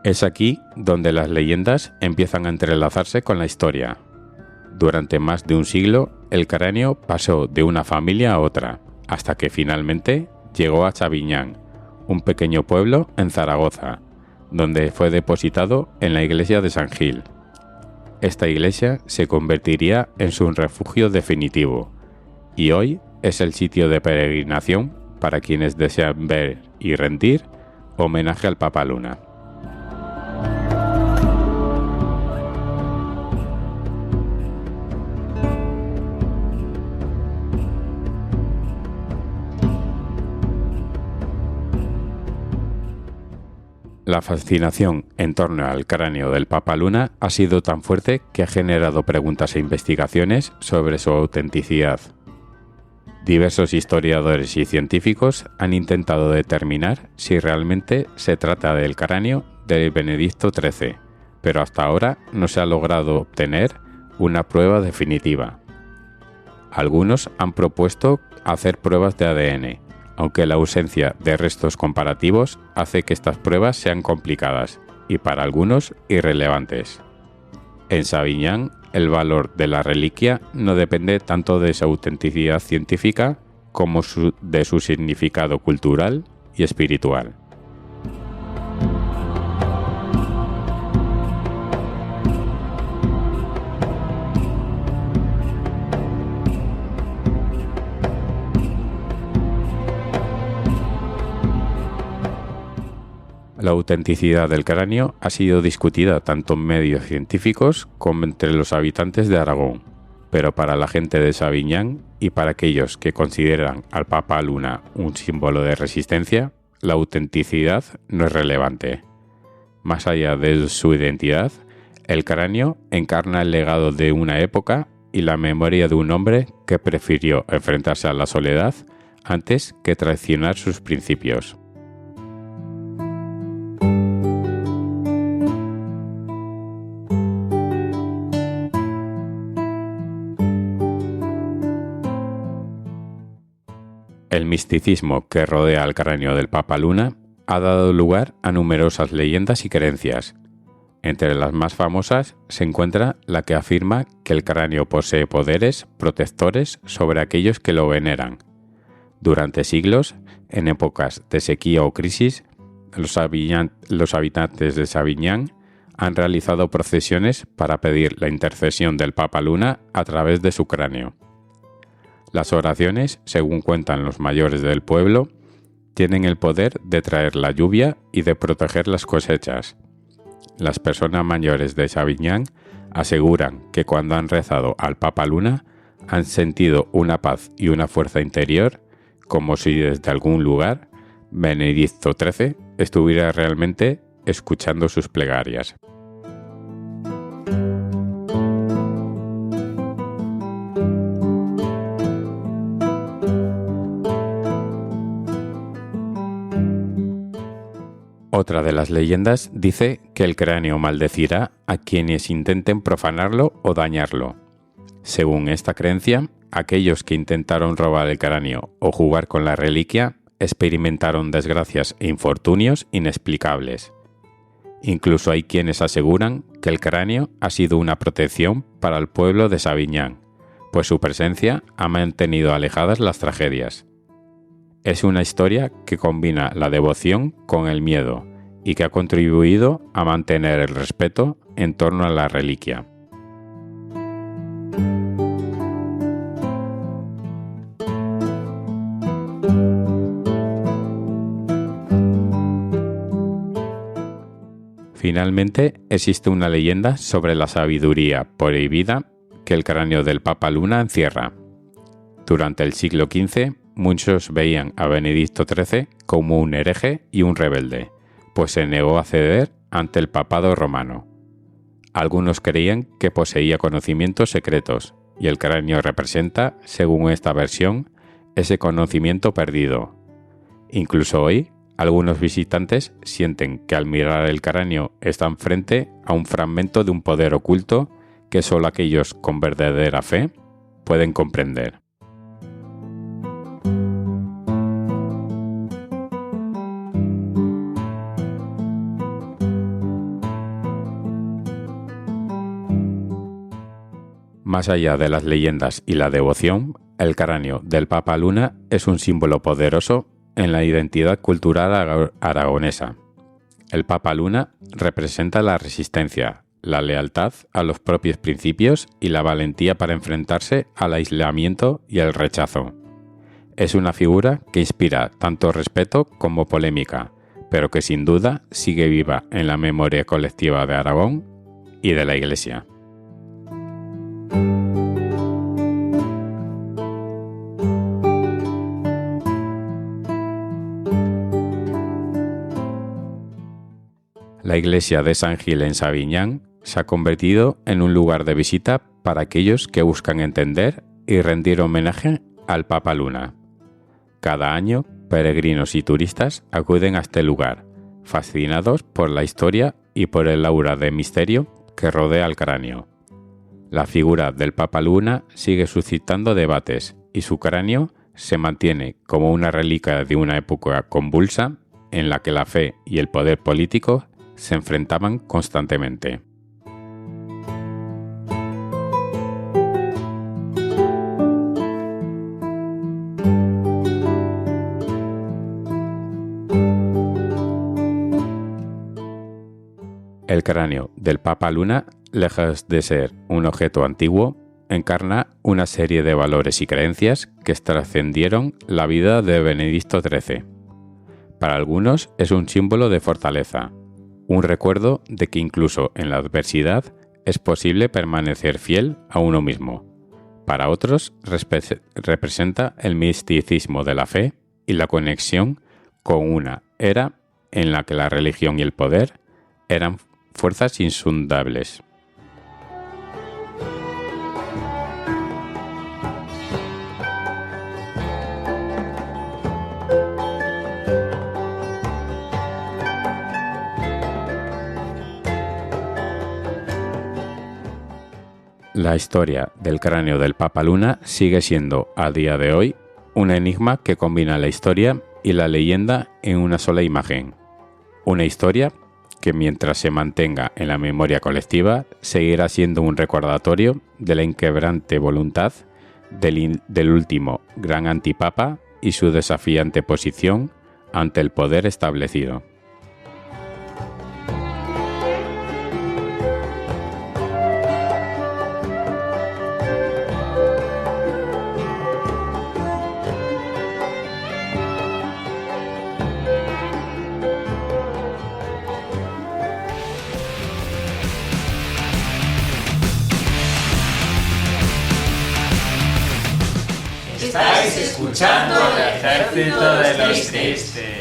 [SPEAKER 3] Es aquí donde las leyendas empiezan a entrelazarse con la historia. Durante más de un siglo, el cráneo pasó de una familia a otra, hasta que finalmente llegó a Sabiñán, un pequeño pueblo en Zaragoza, donde fue depositado en la iglesia de San Gil. Esta iglesia se convertiría en su refugio definitivo, y hoy es el sitio de peregrinación para quienes desean ver y rendir homenaje al Papa Luna. La fascinación en torno al cráneo del Papa Luna ha sido tan fuerte que ha generado preguntas e investigaciones sobre su autenticidad. Diversos historiadores y científicos han intentado determinar si realmente se trata del cráneo de Benedicto XIII, pero hasta ahora no se ha logrado obtener una prueba definitiva. Algunos han propuesto hacer pruebas de ADN, aunque la ausencia de restos comparativos hace que estas pruebas sean complicadas y para algunos irrelevantes. En Sabiñán, el valor de la reliquia no depende tanto de su autenticidad científica como de su significado cultural y espiritual. La autenticidad del cráneo ha sido discutida tanto en medios científicos como entre los habitantes de Aragón, pero para la gente de Sabiñán y para aquellos que consideran al Papa Luna un símbolo de resistencia, la autenticidad no es relevante. Más allá de su identidad, el cráneo encarna el legado de una época y la memoria de un hombre que prefirió enfrentarse a la soledad antes que traicionar sus principios. El misticismo que rodea al cráneo del Papa Luna ha dado lugar a numerosas leyendas y creencias. Entre las más famosas se encuentra la que afirma que el cráneo posee poderes protectores sobre aquellos que lo veneran. Durante siglos, en épocas de sequía o crisis, los habitantes de Sabiñán han realizado procesiones para pedir la intercesión del Papa Luna a través de su cráneo. Las oraciones, según cuentan los mayores del pueblo, tienen el poder de traer la lluvia y de proteger las cosechas. Las personas mayores de Sabiñán aseguran que cuando han rezado al Papa Luna han sentido una paz y una fuerza interior, como si desde algún lugar Benedicto XIII estuviera realmente escuchando sus plegarias. Otra de las leyendas dice que el cráneo maldecirá a quienes intenten profanarlo o dañarlo. Según esta creencia, aquellos que intentaron robar el cráneo o jugar con la reliquia experimentaron desgracias e infortunios inexplicables. Incluso hay quienes aseguran que el cráneo ha sido una protección para el pueblo de Sabiñán, pues su presencia ha mantenido alejadas las tragedias. Es una historia que combina la devoción con el miedo y que ha contribuido a mantener el respeto en torno a la reliquia. Finalmente, existe una leyenda sobre la sabiduría prohibida que el cráneo del Papa Luna encierra. Durante el siglo XV, muchos veían a Benedicto XIII como un hereje y un rebelde, pues se negó a ceder ante el papado romano. Algunos creían que poseía conocimientos secretos, y el cráneo representa, según esta versión, ese conocimiento perdido. Incluso hoy, algunos visitantes sienten que al mirar el cráneo están frente a un fragmento de un poder oculto que solo aquellos con verdadera fe pueden comprender. Más allá de las leyendas y la devoción, el cráneo del Papa Luna es un símbolo poderoso en la identidad cultural aragonesa. El Papa Luna representa la resistencia, la lealtad a los propios principios y la valentía para enfrentarse al aislamiento y el rechazo. Es una figura que inspira tanto respeto como polémica, pero que sin duda sigue viva en la memoria colectiva de Aragón y de la Iglesia. La iglesia de San Gil en Sabiñán se ha convertido en un lugar de visita para aquellos que buscan entender y rendir homenaje al Papa Luna. Cada año, peregrinos y turistas acuden a este lugar, fascinados por la historia y por el aura de misterio que rodea al cráneo. La figura del Papa Luna sigue suscitando debates y su cráneo se mantiene como una reliquia de una época convulsa en la que la fe y el poder político se enfrentaban constantemente. El cráneo del Papa Luna, lejos de ser un objeto antiguo, encarna una serie de valores y creencias que trascendieron la vida de Benedicto XIII. Para algunos es un símbolo de fortaleza, un recuerdo de que incluso en la adversidad es posible permanecer fiel a uno mismo. Para otros representa el misticismo de la fe y la conexión con una era en la que la religión y el poder eran fuerzas insondables. La historia del cráneo del Papa Luna sigue siendo, a día de hoy, un enigma que combina la historia y la leyenda en una sola imagen. Una historia que, mientras se mantenga en la memoria colectiva, seguirá siendo un recordatorio de la inquebrante voluntad del último gran antipapa y su desafiante posición ante el poder establecido.
[SPEAKER 6] Estáis escuchando el Ejército de los Tristes.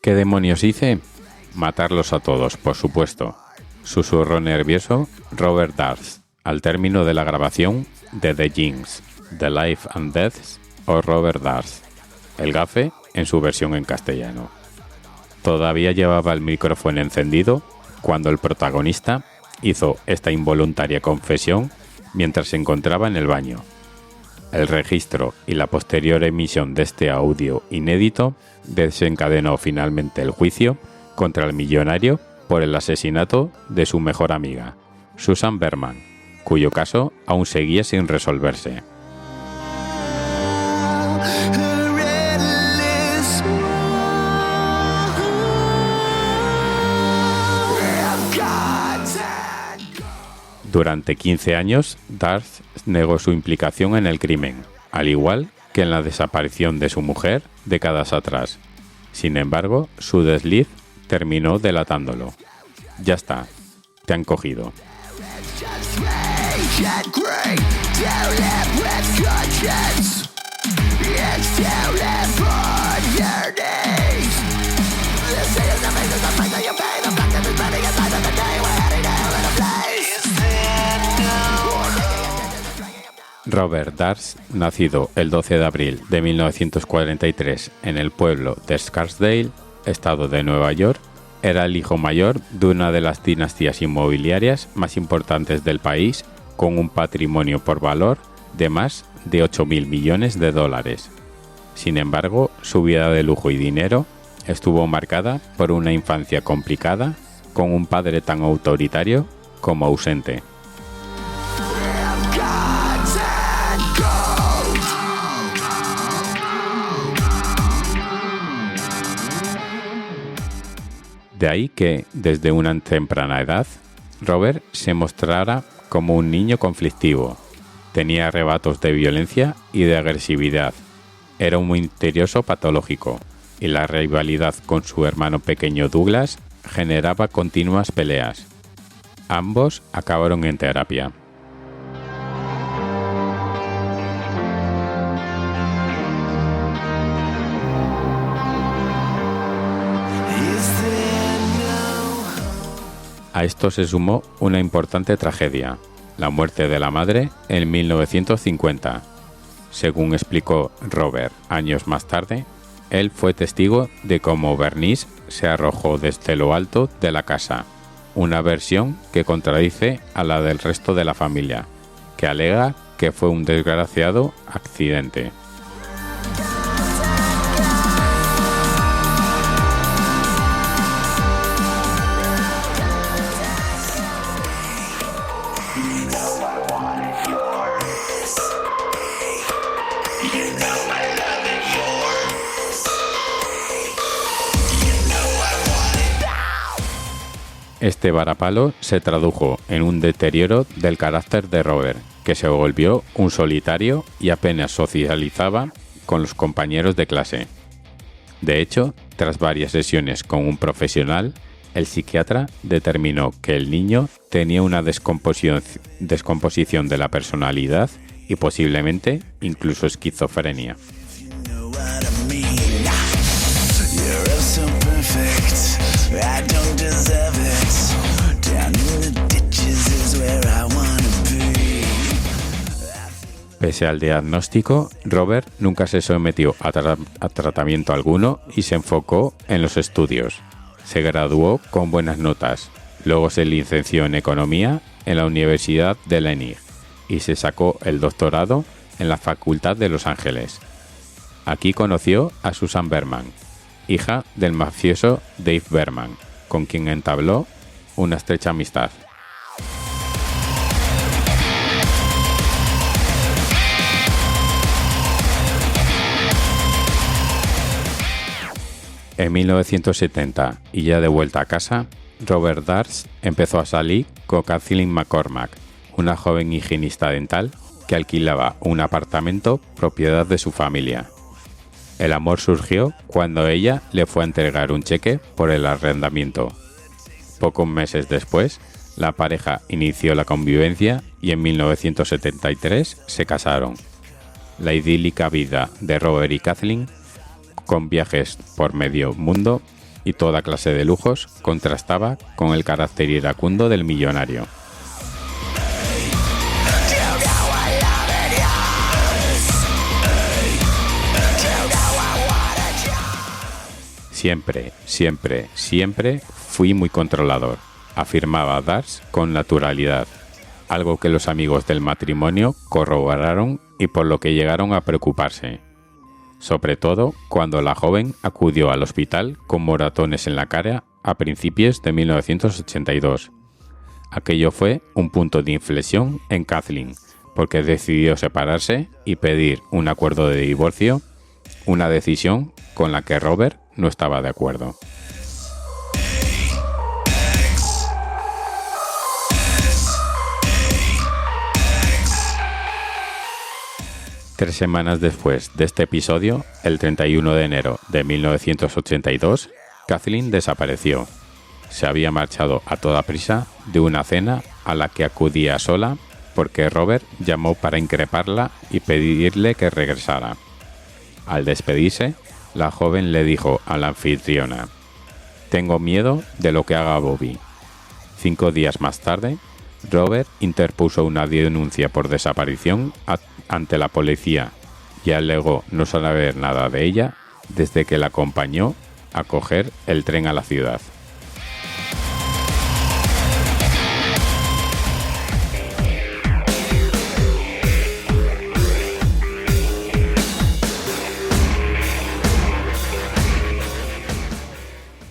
[SPEAKER 3] ¿Qué demonios hice? Matarlos a todos, por supuesto, susurró nervioso Robert Darst al término de la grabación de The Jinx, The Life and Death o Robert Darst, el gafe en su versión en castellano. Todavía llevaba el micrófono encendido cuando el protagonista hizo esta involuntaria confesión mientras se encontraba en el baño. El registro y la posterior emisión de este audio inédito desencadenó finalmente el juicio contra el millonario por el asesinato de su mejor amiga, Susan Berman, cuyo caso aún seguía sin resolverse. Durante 15 años, Darst negó su implicación en el crimen, al igual que en la desaparición de su mujer décadas atrás. Sin embargo, su desliz terminó delatándolo. Ya está, te han cogido. Robert Darst, nacido el 12 de abril de 1943 en el pueblo de Scarsdale, estado de Nueva York, era el hijo mayor de una de las dinastías inmobiliarias más importantes del país, con un patrimonio por valor de más de 8.000 millones de dólares. Sin embargo, su vida de lujo y dinero estuvo marcada por una infancia complicada, con un padre tan autoritario como ausente. De ahí que, desde una temprana edad, Robert se mostrara como un niño conflictivo. Tenía arrebatos de violencia y de agresividad. Era un misterioso patológico, y la rivalidad con su hermano pequeño Douglas generaba continuas peleas. Ambos acabaron en terapia. A esto se sumó una importante tragedia, la muerte de la madre en 1950. Según explicó Robert años más tarde, él fue testigo de cómo Bernice se arrojó desde lo alto de la casa, una versión que contradice a la del resto de la familia, que alega que fue un desgraciado accidente. Este varapalo se tradujo en un deterioro del carácter de Robert, que se volvió un solitario y apenas socializaba con los compañeros de clase. De hecho, tras varias sesiones con un profesional, el psiquiatra determinó que el niño tenía una descomposición de la personalidad y posiblemente incluso esquizofrenia. Pese al diagnóstico, Robert nunca se sometió a tratamiento alguno y se enfocó en los estudios. Se graduó con buenas notas, luego se licenció en Economía en la Universidad de Lenin y se sacó el doctorado en la Facultad de Los Ángeles. Aquí conoció a Susan Berman, hija del mafioso Dave Berman, con quien entabló una estrecha amistad. En 1970, y ya de vuelta a casa, Robert Darst empezó a salir con Kathleen McCormack, una joven higienista dental que alquilaba un apartamento propiedad de su familia. El amor surgió cuando ella le fue a entregar un cheque por el arrendamiento. Pocos meses después, la pareja inició la convivencia y en 1973 se casaron. La idílica vida de Robert y Kathleen, con viajes por medio mundo y toda clase de lujos, contrastaba con el carácter iracundo del millonario. Siempre, siempre, siempre fui muy controlador, afirmaba Darsh con naturalidad, algo que los amigos del matrimonio corroboraron y por lo que llegaron a preocuparse. Sobre todo cuando la joven acudió al hospital con moratones en la cara a principios de 1982. Aquello fue un punto de inflexión en Kathleen, porque decidió separarse y pedir un acuerdo de divorcio, una decisión con la que Robert no estaba de acuerdo. Tres semanas después de este episodio, el 31 de enero de 1982, Kathleen desapareció. Se había marchado a toda prisa de una cena a la que acudía sola porque Robert llamó para increparla y pedirle que regresara. Al despedirse, la joven le dijo a la anfitriona: «Tengo miedo de lo que haga Bobby». 5 días más tarde, Robert interpuso una denuncia por desaparición ante la policía y alegó no saber nada de ella desde que la acompañó a coger el tren a la ciudad.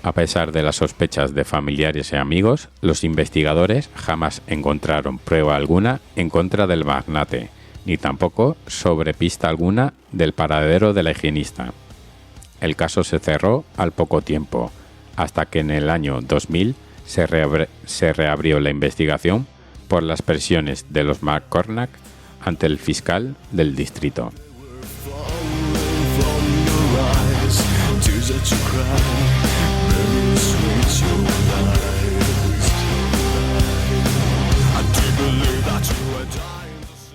[SPEAKER 3] A pesar de las sospechas de familiares y amigos, los investigadores jamás encontraron prueba alguna en contra del magnate, ni tampoco sobre pista alguna del paradero de la higienista. El caso se cerró al poco tiempo, hasta que en el año 2000 se reabrió la investigación por las presiones de los McCornack ante el fiscal del distrito.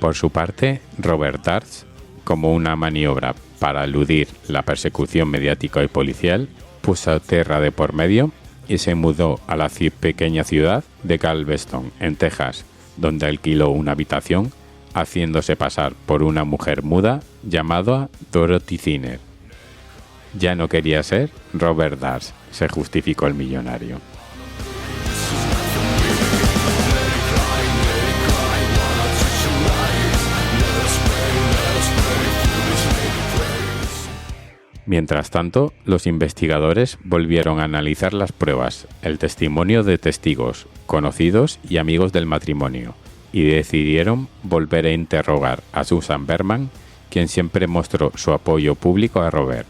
[SPEAKER 3] Por su parte, Robert Darsh, como una maniobra para eludir la persecución mediática y policial, puso tierra de por medio y se mudó a la pequeña ciudad de Galveston, en Texas, donde alquiló una habitación, haciéndose pasar por una mujer muda llamada Dorothy Zinner. Ya no quería ser Robert Darsh, se justificó el millonario. Mientras tanto, los investigadores volvieron a analizar las pruebas, el testimonio de testigos, conocidos y amigos del matrimonio, y decidieron volver a interrogar a Susan Berman, quien siempre mostró su apoyo público a Robert.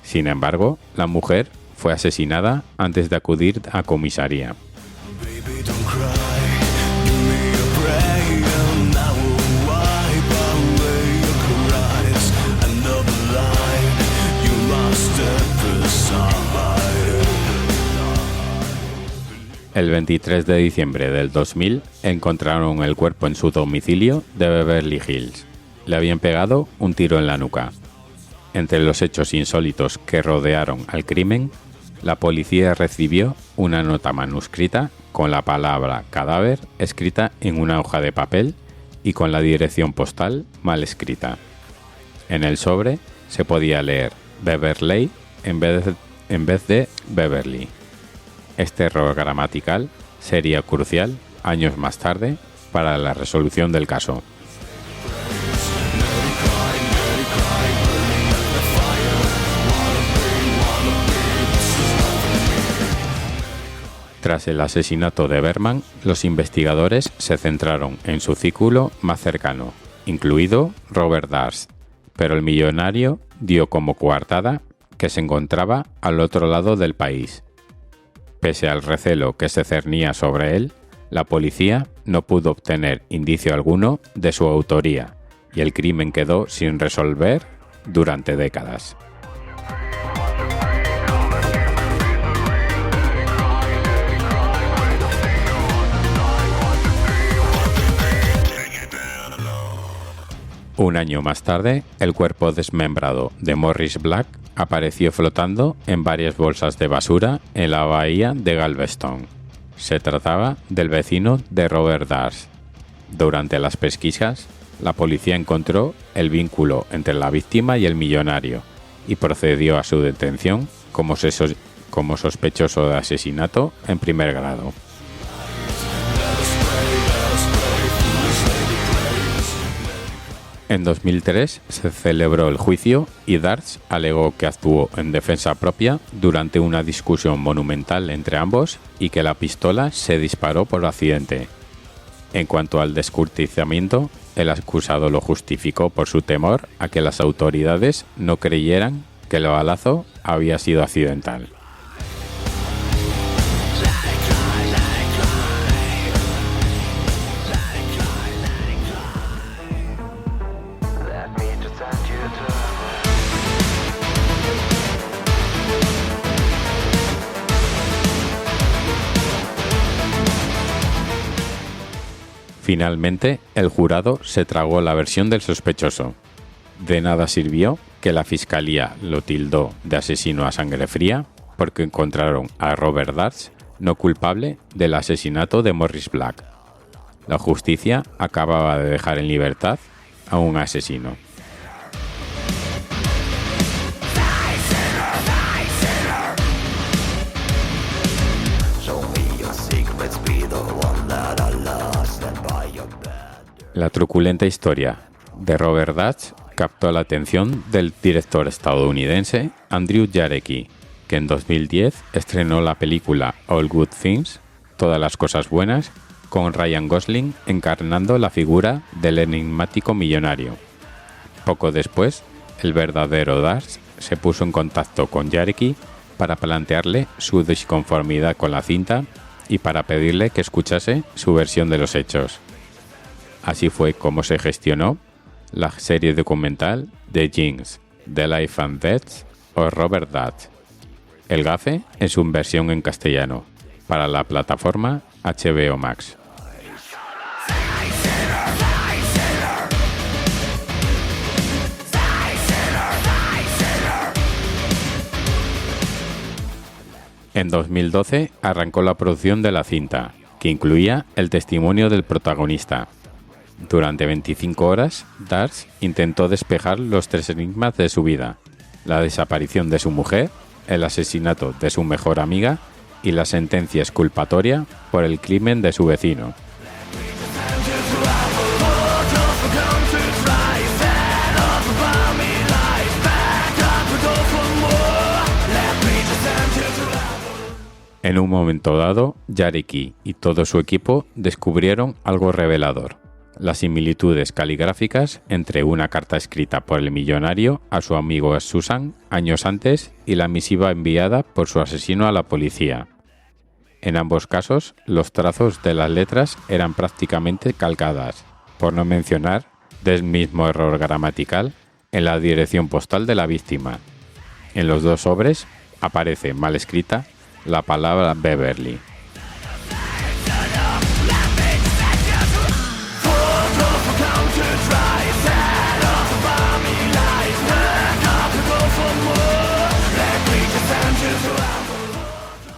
[SPEAKER 3] Sin embargo, la mujer fue asesinada antes de acudir a comisaría. El 23 de diciembre del 2000 encontraron el cuerpo en su domicilio de Beverly Hills. Le habían pegado un tiro en la nuca. Entre los hechos insólitos que rodearon al crimen, la policía recibió una nota manuscrita con la palabra cadáver escrita en una hoja de papel y con la dirección postal mal escrita. En el sobre se podía leer Beverly en vez de Beverly. Este error gramatical sería crucial años más tarde para la resolución del caso. Tras el asesinato de Berman, los investigadores se centraron en su círculo más cercano, incluido Robert Darsh, pero el millonario dio como coartada que se encontraba al otro lado del país. Pese al recelo que se cernía sobre él, la policía no pudo obtener indicio alguno de su autoría y el crimen quedó sin resolver durante décadas. Un año más tarde, el cuerpo desmembrado de Morris Black apareció flotando en varias bolsas de basura en la bahía de Galveston. Se trataba del vecino de Robert Darsh. Durante las pesquisas, la policía encontró el vínculo entre la víctima y el millonario y procedió a su detención como sospechoso de asesinato en primer grado. En 2003 se celebró el juicio y Darts alegó que actuó en defensa propia durante una discusión monumental entre ambos y que la pistola se disparó por accidente. En cuanto al descuartizamiento, el acusado lo justificó por su temor a que las autoridades no creyeran que el balazo había sido accidental. Finalmente, el jurado se tragó la versión del sospechoso. De nada sirvió que la fiscalía lo tildó de asesino a sangre fría porque encontraron a Robert Darts no culpable del asesinato de Morris Black. La justicia acababa de dejar en libertad a un asesino. La truculenta historia de Robert Darts captó la atención del director estadounidense Andrew Jarecki, que en 2010 estrenó la película All Good Things, Todas las cosas buenas, con Ryan Gosling encarnando la figura del enigmático millonario. Poco después, el verdadero Darts se puso en contacto con Jarecki para plantearle su disconformidad con la cinta y para pedirle que escuchase su versión de los hechos. Así fue como se gestionó la serie documental The Jinx, The Life and Death of Robert Darts, El Gafe en su versión en castellano, para la plataforma HBO Max. En 2012 arrancó la producción de la cinta, que incluía el testimonio del protagonista. Durante 25 horas, Darts intentó despejar los 3 enigmas de su vida: la desaparición de su mujer, el asesinato de su mejor amiga y la sentencia exculpatoria por el crimen de su vecino. En un momento dado, Jarecki y todo su equipo descubrieron algo revelador: las similitudes caligráficas entre una carta escrita por el millonario a su amigo Susan años antes y la misiva enviada por su asesino a la policía. En ambos casos, los trazos de las letras eran prácticamente calcadas, por no mencionar del mismo error gramatical en la dirección postal de la víctima. En los dos sobres aparece mal escrita la palabra Beverly.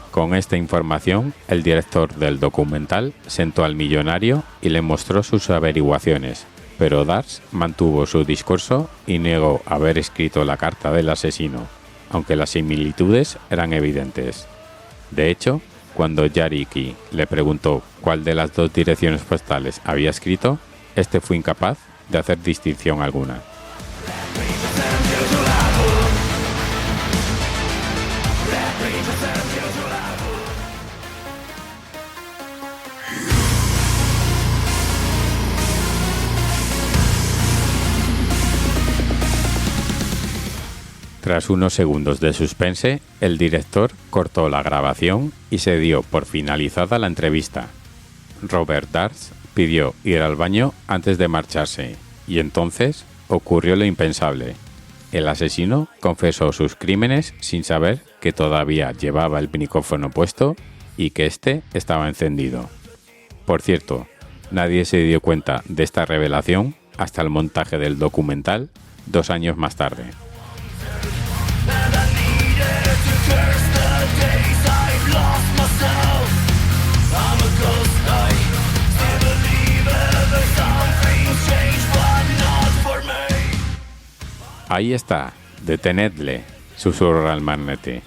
[SPEAKER 3] Con esta información, el director del documental sentó al millonario y le mostró sus averiguaciones, pero Darts mantuvo su discurso y negó haber escrito la carta del asesino, aunque las similitudes eran evidentes. De hecho, cuando Jarecki le preguntó cuál de las 2 direcciones postales había escrito, este fue incapaz de hacer distinción alguna. Tras unos segundos de suspense, el director cortó la grabación y se dio por finalizada la entrevista. Robert Darts pidió ir al baño antes de marcharse, y entonces ocurrió lo impensable. El asesino confesó sus crímenes sin saber que todavía llevaba el micrófono puesto y que éste estaba encendido. Por cierto, nadie se dio cuenta de esta revelación hasta el montaje del documental 2 años más tarde. Ahí está, detenedle, susurra el magnate.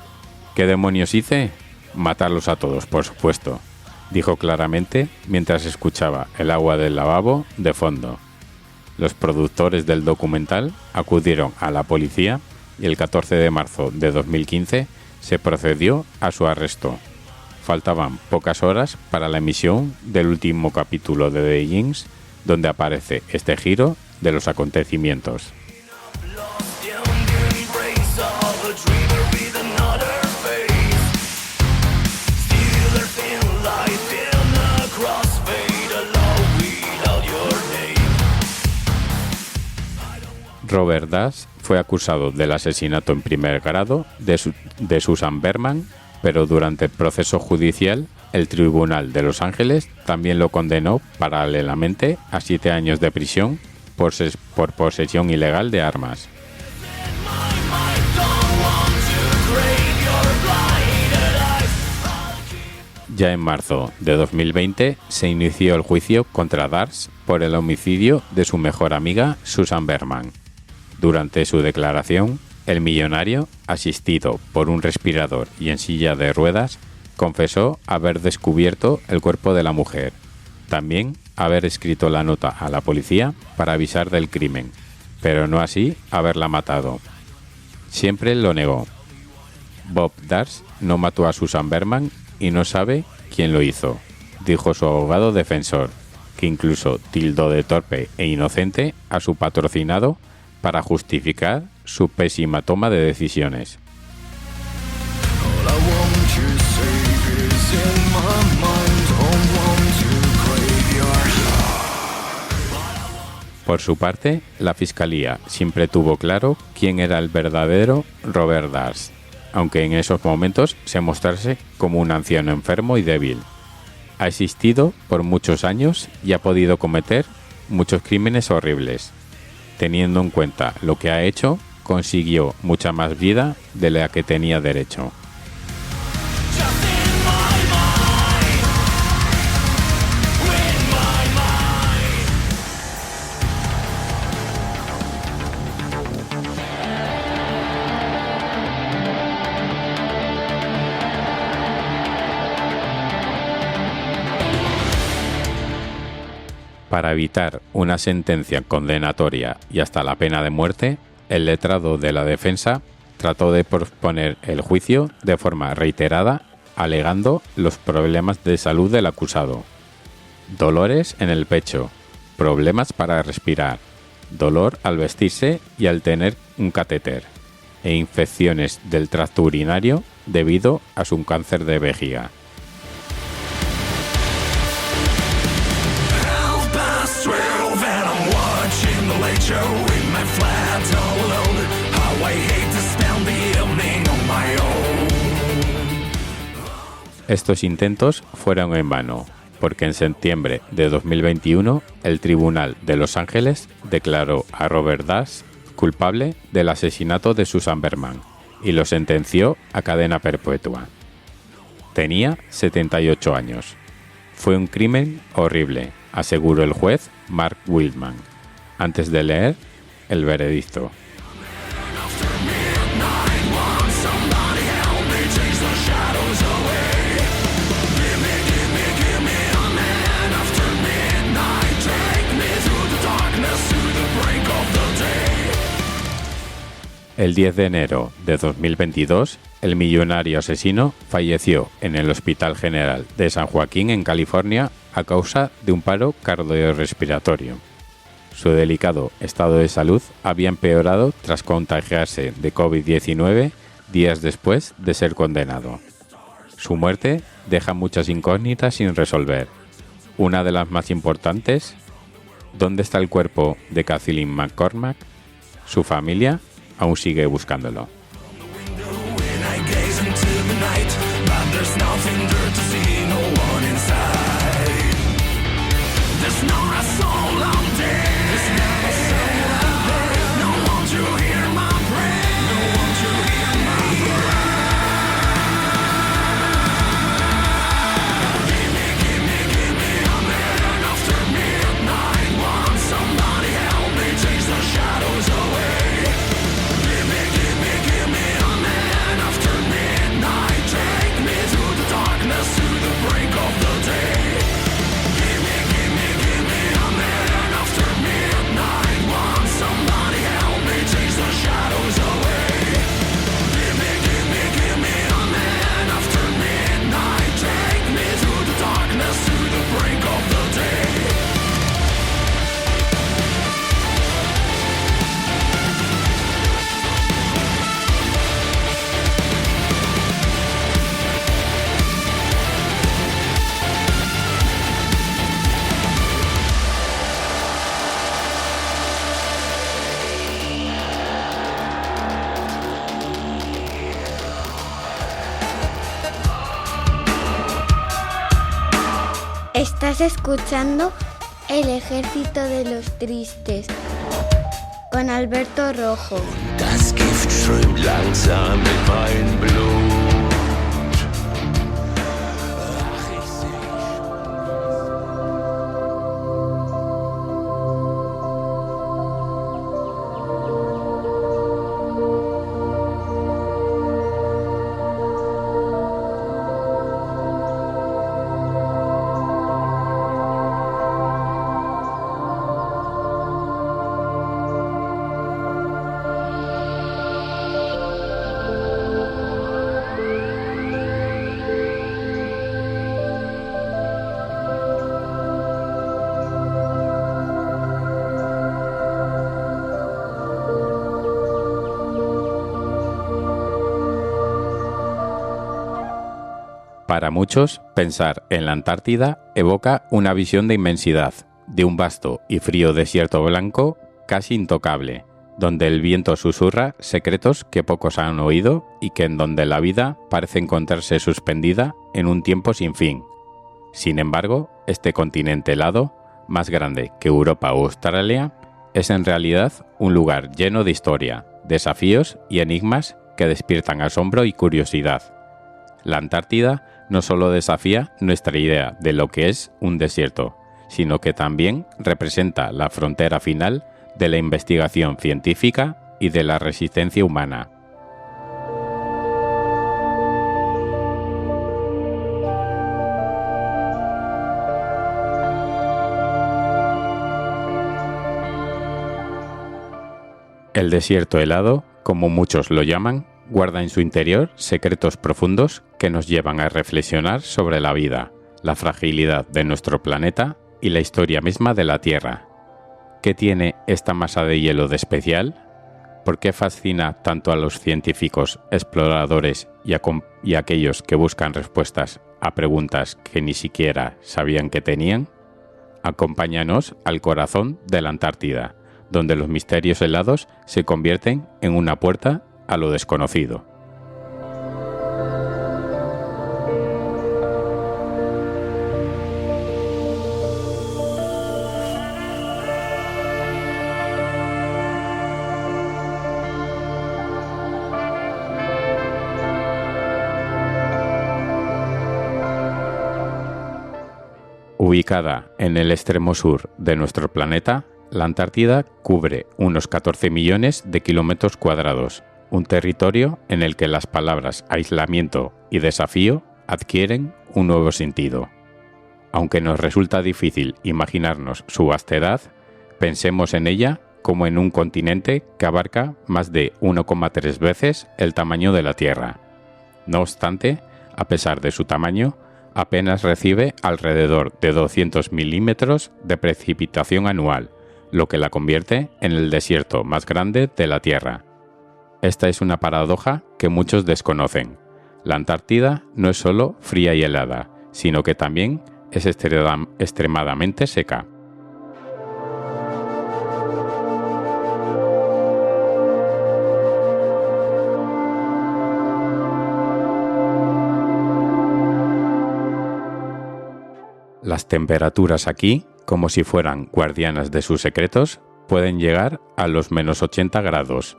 [SPEAKER 3] ¿Qué demonios hice? Matarlos a todos, por supuesto, dijo claramente mientras escuchaba el agua del lavabo de fondo. Los productores del documental acudieron a la policía y el 14 de marzo de 2015 se procedió a su arresto. Faltaban pocas horas para la emisión del último capítulo de The Jinx, donde aparece este giro de los acontecimientos. Robert Dash fue acusado del asesinato en primer grado de Susan Berman, pero durante el proceso judicial, el Tribunal de Los Ángeles también lo condenó paralelamente a 7 años de prisión por posesión ilegal de armas. Ya en marzo de 2020 se inició el juicio contra Dash por el homicidio de su mejor amiga Susan Berman. Durante su declaración, el millonario, asistido por un respirador y en silla de ruedas, confesó haber descubierto el cuerpo de la mujer. También haber escrito la nota a la policía para avisar del crimen, pero no así haberla matado. Siempre lo negó. Bob Dash no mató a Susan Berman y no sabe quién lo hizo, dijo su abogado defensor, que incluso tildó de torpe e inocente a su patrocinado para justificar su pésima toma de decisiones. Por su parte, la Fiscalía siempre tuvo claro quién era el verdadero Robert Dash, aunque en esos momentos se mostrase como un anciano enfermo y débil. Ha existido por muchos años y ha podido cometer muchos crímenes horribles. Teniendo en cuenta lo que ha hecho, consiguió mucha más vida de la que tenía derecho. Para evitar una sentencia condenatoria y hasta la pena de muerte, el letrado de la defensa trató de posponer el juicio de forma reiterada, alegando los problemas de salud del acusado. Dolores en el pecho, problemas para respirar, dolor al vestirse y al tener un catéter, e infecciones del tracto urinario debido a su cáncer de vejiga. Estos intentos fueron en vano, porque en septiembre de 2021 el Tribunal de Los Ángeles declaró a Robert Dash culpable del asesinato de Susan Berman y lo sentenció a cadena perpetua. Tenía 78 años. Fue un crimen horrible, aseguró el juez Mark Wildman, antes de leer el veredicto. El 10 de enero de 2022, el millonario asesino falleció en el Hospital General de San Joaquín, en California, a causa de un paro cardiorrespiratorio. Su delicado estado de salud había empeorado tras contagiarse de COVID-19 días después de ser condenado. Su muerte deja muchas incógnitas sin resolver. Una de las más importantes: ¿dónde está el cuerpo de Kathleen McCormack? Su familia aún sigue buscándolo.
[SPEAKER 5] Midnight.
[SPEAKER 2] Estás escuchando El Ejército de los Tristes con Alberto Rojo.
[SPEAKER 1] Das Gift strömt langsam in mein Blut. Ach, ich seh
[SPEAKER 3] Para muchos, pensar en la Antártida evoca una visión de inmensidad, de un vasto y frío desierto blanco casi intocable, donde el viento susurra secretos que pocos han oído y que en donde la vida parece encontrarse suspendida en un tiempo sin fin. Sin embargo, este continente helado, más grande que Europa o Australia, es en realidad un lugar lleno de historia, desafíos y enigmas que despiertan asombro y curiosidad. La Antártida no solo desafía nuestra idea de lo que es un desierto, sino que también representa la frontera final de la investigación científica y de la resistencia humana. El desierto helado, como muchos lo llaman, guarda en su interior secretos profundos que nos llevan a reflexionar sobre la vida, la fragilidad de nuestro planeta y la historia misma de la Tierra. ¿Qué tiene esta masa de hielo de especial? ¿Por qué fascina tanto a los científicos, exploradores y aquellos que buscan respuestas a preguntas que ni siquiera sabían que tenían? Acompáñanos al corazón de la Antártida, donde los misterios helados se convierten en una puerta a lo desconocido. Ubicada en el extremo sur de nuestro planeta, la Antártida cubre unos 14 millones de kilómetros cuadrados, un territorio en el que las palabras aislamiento y desafío adquieren un nuevo sentido. Aunque nos resulta difícil imaginarnos su vastedad, pensemos en ella como en un continente que abarca más de 1,3 veces el tamaño de la Tierra. No obstante, a pesar de su tamaño, apenas recibe alrededor de 200 milímetros de precipitación anual, lo que la convierte en el desierto más grande de la Tierra. Esta es una paradoja que muchos desconocen. La Antártida no es solo fría y helada, sino que también es extremadamente seca. Las temperaturas aquí, como si fueran guardianas de sus secretos, pueden llegar a los -80 grados.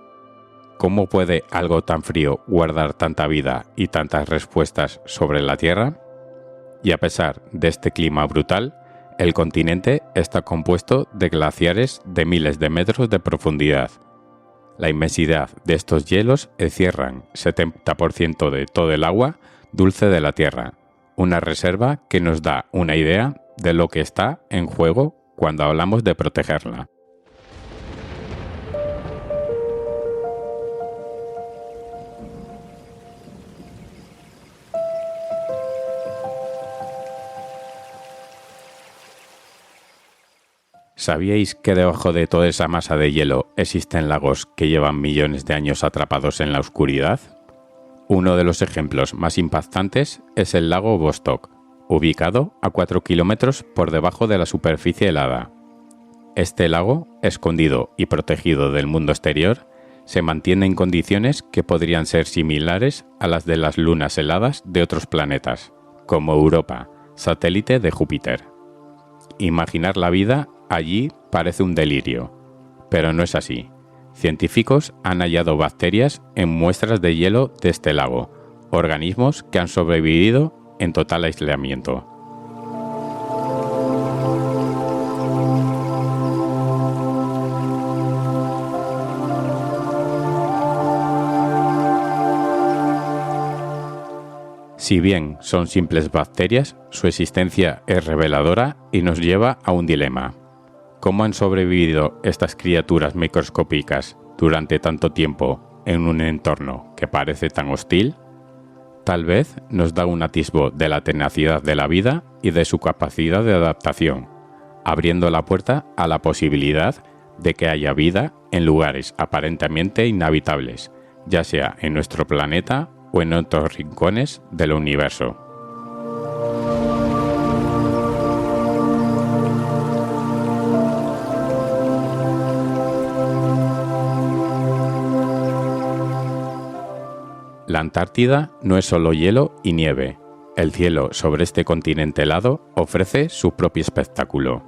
[SPEAKER 3] ¿Cómo puede algo tan frío guardar tanta vida y tantas respuestas sobre la Tierra? Y a pesar de este clima brutal, el continente está compuesto de glaciares de miles de metros de profundidad. La inmensidad de estos hielos encierran 70% de todo el agua dulce de la Tierra, una reserva que nos da una idea de lo que está en juego cuando hablamos de protegerla. ¿Sabíais que debajo de toda esa masa de hielo existen lagos que llevan millones de años atrapados en la oscuridad? Uno de los ejemplos más impactantes es el lago Vostok, ubicado a 4 kilómetros por debajo de la superficie helada. Este lago, escondido y protegido del mundo exterior, se mantiene en condiciones que podrían ser similares a las de las lunas heladas de otros planetas, como Europa, satélite de Júpiter. imaginar la vida allí parece un delirio, pero no es así. Científicos han hallado bacterias en muestras de hielo de este lago, organismos que han sobrevivido en total aislamiento. Si bien son simples bacterias, su existencia es reveladora y nos lleva a un dilema. ¿Cómo han sobrevivido estas criaturas microscópicas durante tanto tiempo en un entorno que parece tan hostil? Tal vez nos da un atisbo de la tenacidad de la vida y de su capacidad de adaptación, abriendo la puerta a la posibilidad de que haya vida en lugares aparentemente inhabitables, ya sea en nuestro planeta o en otros rincones del universo. La Antártida no es solo hielo y nieve. El cielo sobre este continente helado ofrece su propio espectáculo.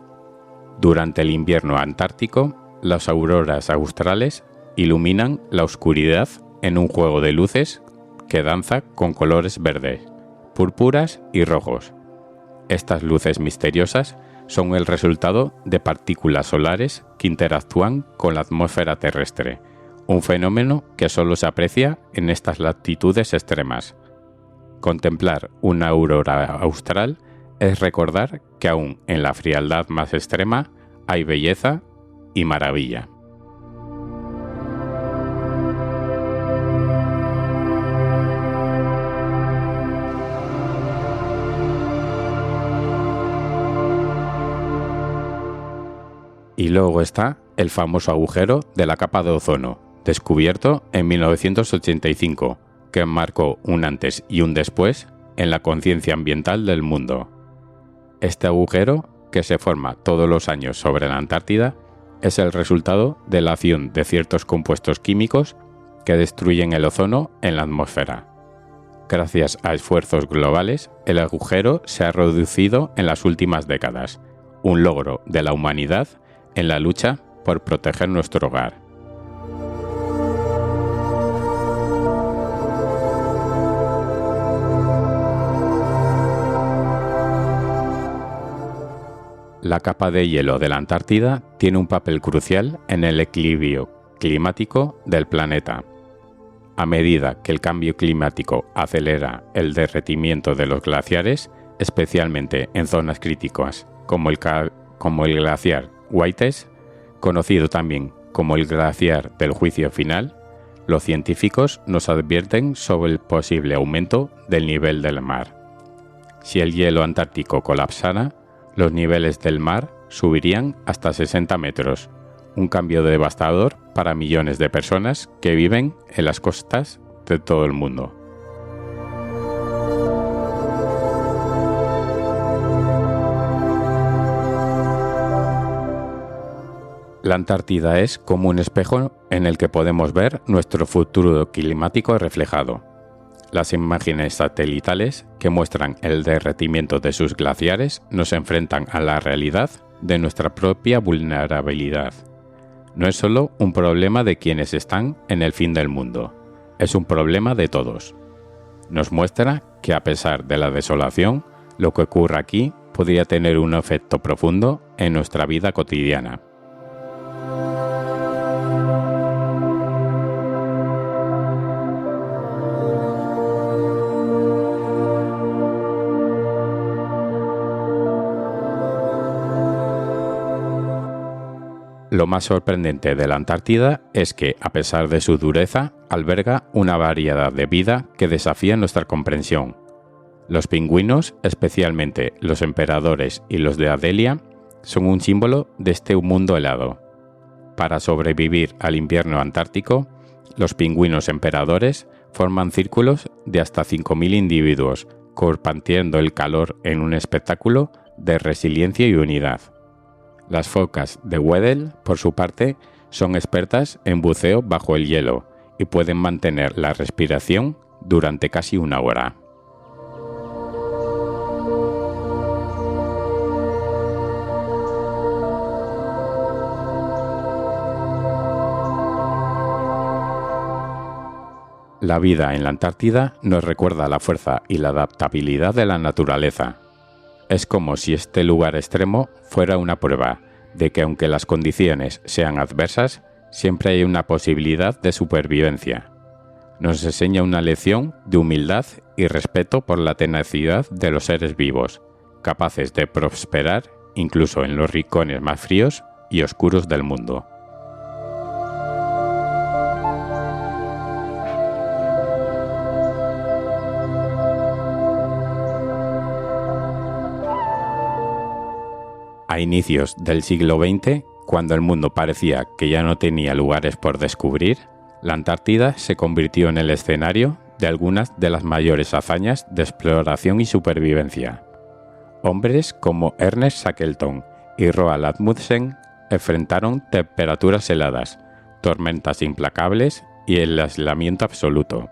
[SPEAKER 3] Durante el invierno antártico, las auroras australes iluminan la oscuridad en un juego de luces que danza con colores verdes, púrpuras y rojos. Estas luces misteriosas son el resultado de partículas solares que interactúan con la atmósfera terrestre, un fenómeno que solo se aprecia en estas latitudes extremas. Contemplar una aurora austral es recordar que aún en la frialdad más extrema hay belleza y maravilla. Y luego está el famoso agujero de la capa de ozono, descubierto en 1985, que marcó un antes y un después en la conciencia ambiental del mundo. Este agujero, que se forma todos los años sobre la Antártida, es el resultado de la acción de ciertos compuestos químicos que destruyen el ozono en la atmósfera. Gracias a esfuerzos globales, el agujero se ha reducido en las últimas décadas, un logro de la humanidad en la lucha por proteger nuestro hogar. La capa de hielo de la Antártida tiene un papel crucial en el equilibrio climático del planeta. A medida que el cambio climático acelera el derretimiento de los glaciares, especialmente en zonas críticas como el glaciar White's, conocido también como el glaciar del juicio final, los científicos nos advierten sobre el posible aumento del nivel del mar. Si el hielo antártico colapsara, los niveles del mar subirían hasta 60 metros, un cambio devastador para millones de personas que viven en las costas de todo el mundo. La Antártida es como un espejo en el que podemos ver nuestro futuro climático reflejado. Las imágenes satelitales que muestran el derretimiento de sus glaciares nos enfrentan a la realidad de nuestra propia vulnerabilidad. No es solo un problema de quienes están en el fin del mundo, es un problema de todos. Nos muestra que a pesar de la desolación, lo que ocurre aquí podría tener un efecto profundo en nuestra vida cotidiana. Lo más sorprendente de la Antártida es que, a pesar de su dureza, alberga una variedad de vida que desafía nuestra comprensión. Los pingüinos, especialmente los emperadores y los de Adelia, son un símbolo de este mundo helado. Para sobrevivir al invierno antártico, los pingüinos emperadores forman círculos de hasta 5.000 individuos, compartiendo el calor en un espectáculo de resiliencia y unidad. Las focas de Weddell, por su parte, son expertas en buceo bajo el hielo y pueden mantener la respiración durante casi una hora. La vida en la Antártida nos recuerda la fuerza y la adaptabilidad de la naturaleza. Es como si este lugar extremo fuera una prueba de que aunque las condiciones sean adversas, siempre hay una posibilidad de supervivencia. Nos enseña una lección de humildad y respeto por la tenacidad de los seres vivos, capaces de prosperar incluso en los rincones más fríos y oscuros del mundo. A inicios del siglo XX, cuando el mundo parecía que ya no tenía lugares por descubrir, la Antártida se convirtió en el escenario de algunas de las mayores hazañas de exploración y supervivencia. Hombres como Ernest Shackleton y Roald Amundsen enfrentaron temperaturas heladas, tormentas implacables y el aislamiento absoluto.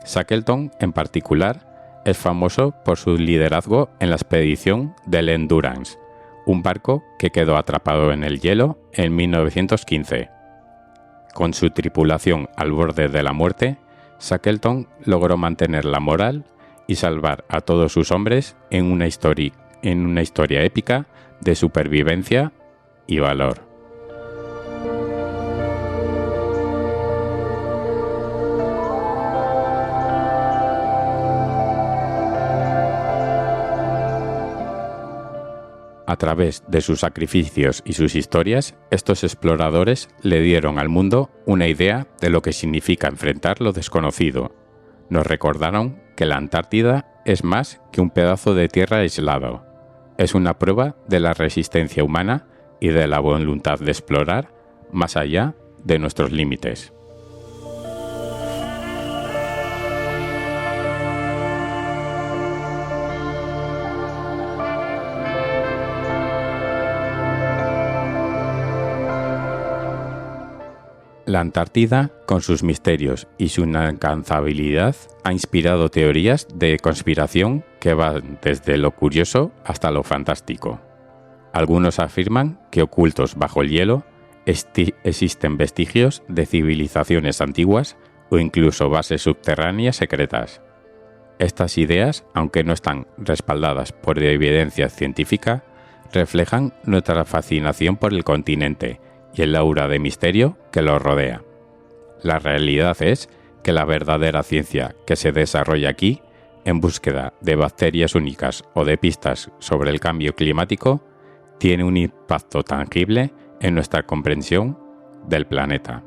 [SPEAKER 3] Shackleton, en particular, es famoso por su liderazgo en la expedición del Endurance, un barco que quedó atrapado en el hielo en 1915. Con su tripulación al borde de la muerte, Shackleton logró mantener la moral y salvar a todos sus hombres en una historia épica de supervivencia y valor. A través de sus sacrificios y sus historias, estos exploradores le dieron al mundo una idea de lo que significa enfrentar lo desconocido. Nos recordaron que la Antártida es más que un pedazo de tierra aislado. Es una prueba de la resistencia humana y de la voluntad de explorar más allá de nuestros límites. La Antártida, con sus misterios y su inalcanzabilidad, ha inspirado teorías de conspiración que van desde lo curioso hasta lo fantástico. Algunos afirman que ocultos bajo el hielo existen vestigios de civilizaciones antiguas o incluso bases subterráneas secretas. Estas ideas, aunque no están respaldadas por evidencia científica, reflejan nuestra fascinación por el continente y el aura de misterio que lo rodea. La realidad es que la verdadera ciencia que se desarrolla aquí, en búsqueda de bacterias únicas o de pistas sobre el cambio climático, tiene un impacto tangible en nuestra comprensión del planeta.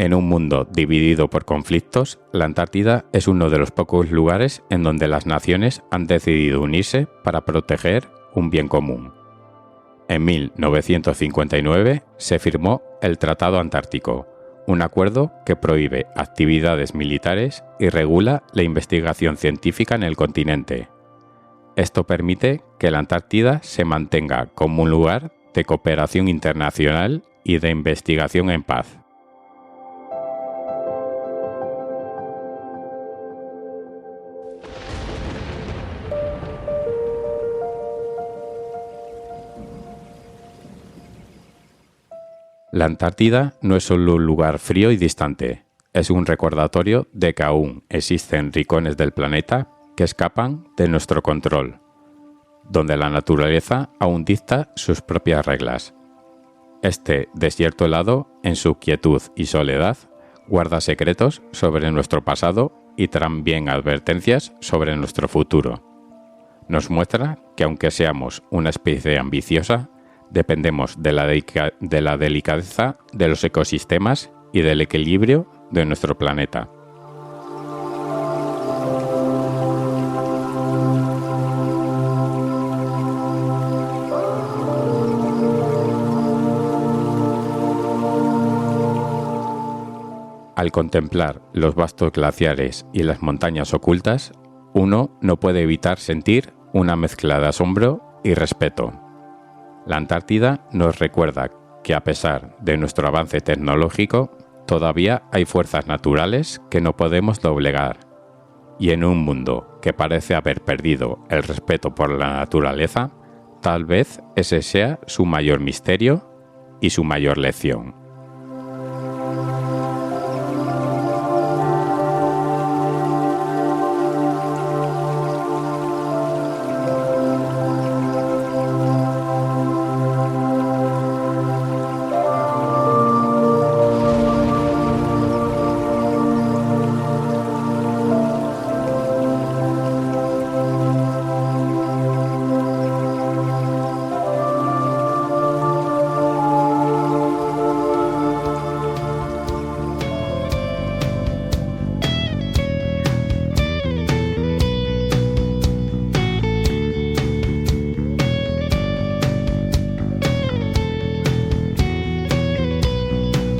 [SPEAKER 3] En un mundo dividido por conflictos, la Antártida es uno de los pocos lugares en donde las naciones han decidido unirse para proteger un bien común. En 1959 se firmó el Tratado Antártico, un acuerdo que prohíbe actividades militares y regula la investigación científica en el continente. Esto permite que la Antártida se mantenga como un lugar de cooperación internacional y de investigación en paz. La Antártida no es solo un lugar frío y distante, es un recordatorio de que aún existen rincones del planeta que escapan de nuestro control, donde la naturaleza aún dicta sus propias reglas. Este desierto helado, en su quietud y soledad, guarda secretos sobre nuestro pasado y también advertencias sobre nuestro futuro. Nos muestra que aunque seamos una especie ambiciosa, dependemos de la delicadeza de los ecosistemas y del equilibrio de nuestro planeta. Al contemplar los vastos glaciares y las montañas ocultas, uno no puede evitar sentir una mezcla de asombro y respeto. La Antártida nos recuerda que a pesar de nuestro avance tecnológico, todavía hay fuerzas naturales que no podemos doblegar. Y en un mundo que parece haber perdido el respeto por la naturaleza, tal vez ese sea su mayor misterio y su mayor lección.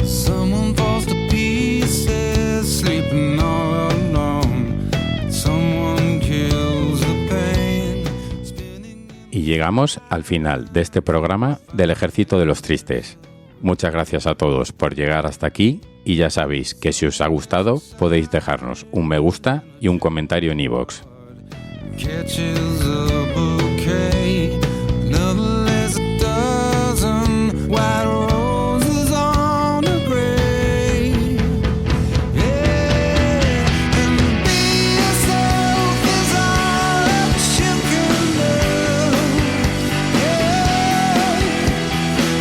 [SPEAKER 7] Someone falls to pieces, sleeping all alone. Someone kills the pain.
[SPEAKER 3] Y llegamos al final de este programa del Ejército de los Tristes. Muchas gracias a todos por llegar hasta aquí y ya sabéis que si os ha gustado podéis dejarnos un me gusta y un comentario en iVoox.
[SPEAKER 7] Catches a bouquet, another lays a dozen white roses on a grave. Yeah, and be yourself is all that you can do. Yeah,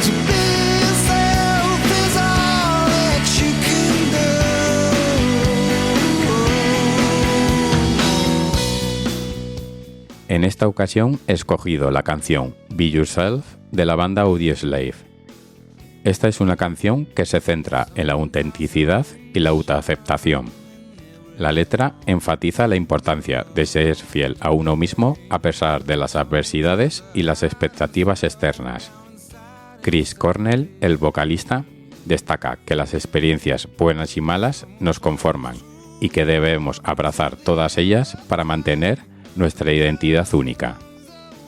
[SPEAKER 7] to be yourself is all that you can do.
[SPEAKER 3] En esta ocasión he escogido la canción Be Yourself de la banda Audioslave. Esta es una canción que se centra en la autenticidad y la autoaceptación. La letra enfatiza la importancia de ser fiel a uno mismo a pesar de las adversidades y las expectativas externas. Chris Cornell, el vocalista, destaca que las experiencias buenas y malas nos conforman y que debemos abrazar todas ellas para mantener nuestra identidad única.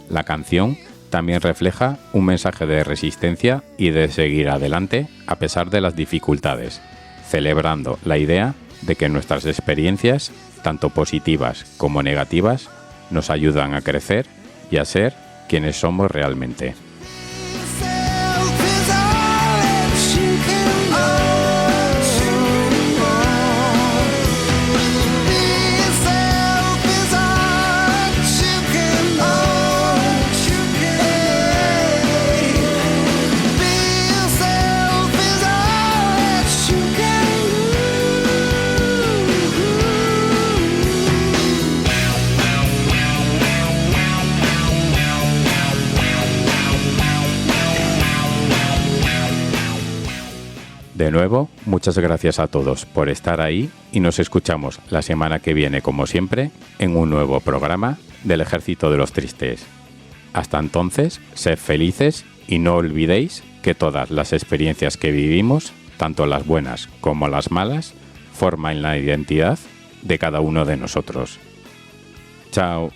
[SPEAKER 3] La canción también refleja un mensaje de resistencia y de seguir adelante a pesar de las dificultades, celebrando la idea de que nuestras experiencias, tanto positivas como negativas, nos ayudan a crecer y a ser quienes somos realmente. De nuevo, muchas gracias a todos por estar ahí y nos escuchamos la semana que viene, como siempre, en un nuevo programa del Ejército de los Tristes. Hasta entonces, sed felices y no olvidéis que todas las experiencias que vivimos, tanto las buenas como las malas, forman la identidad de cada uno de nosotros. Chao.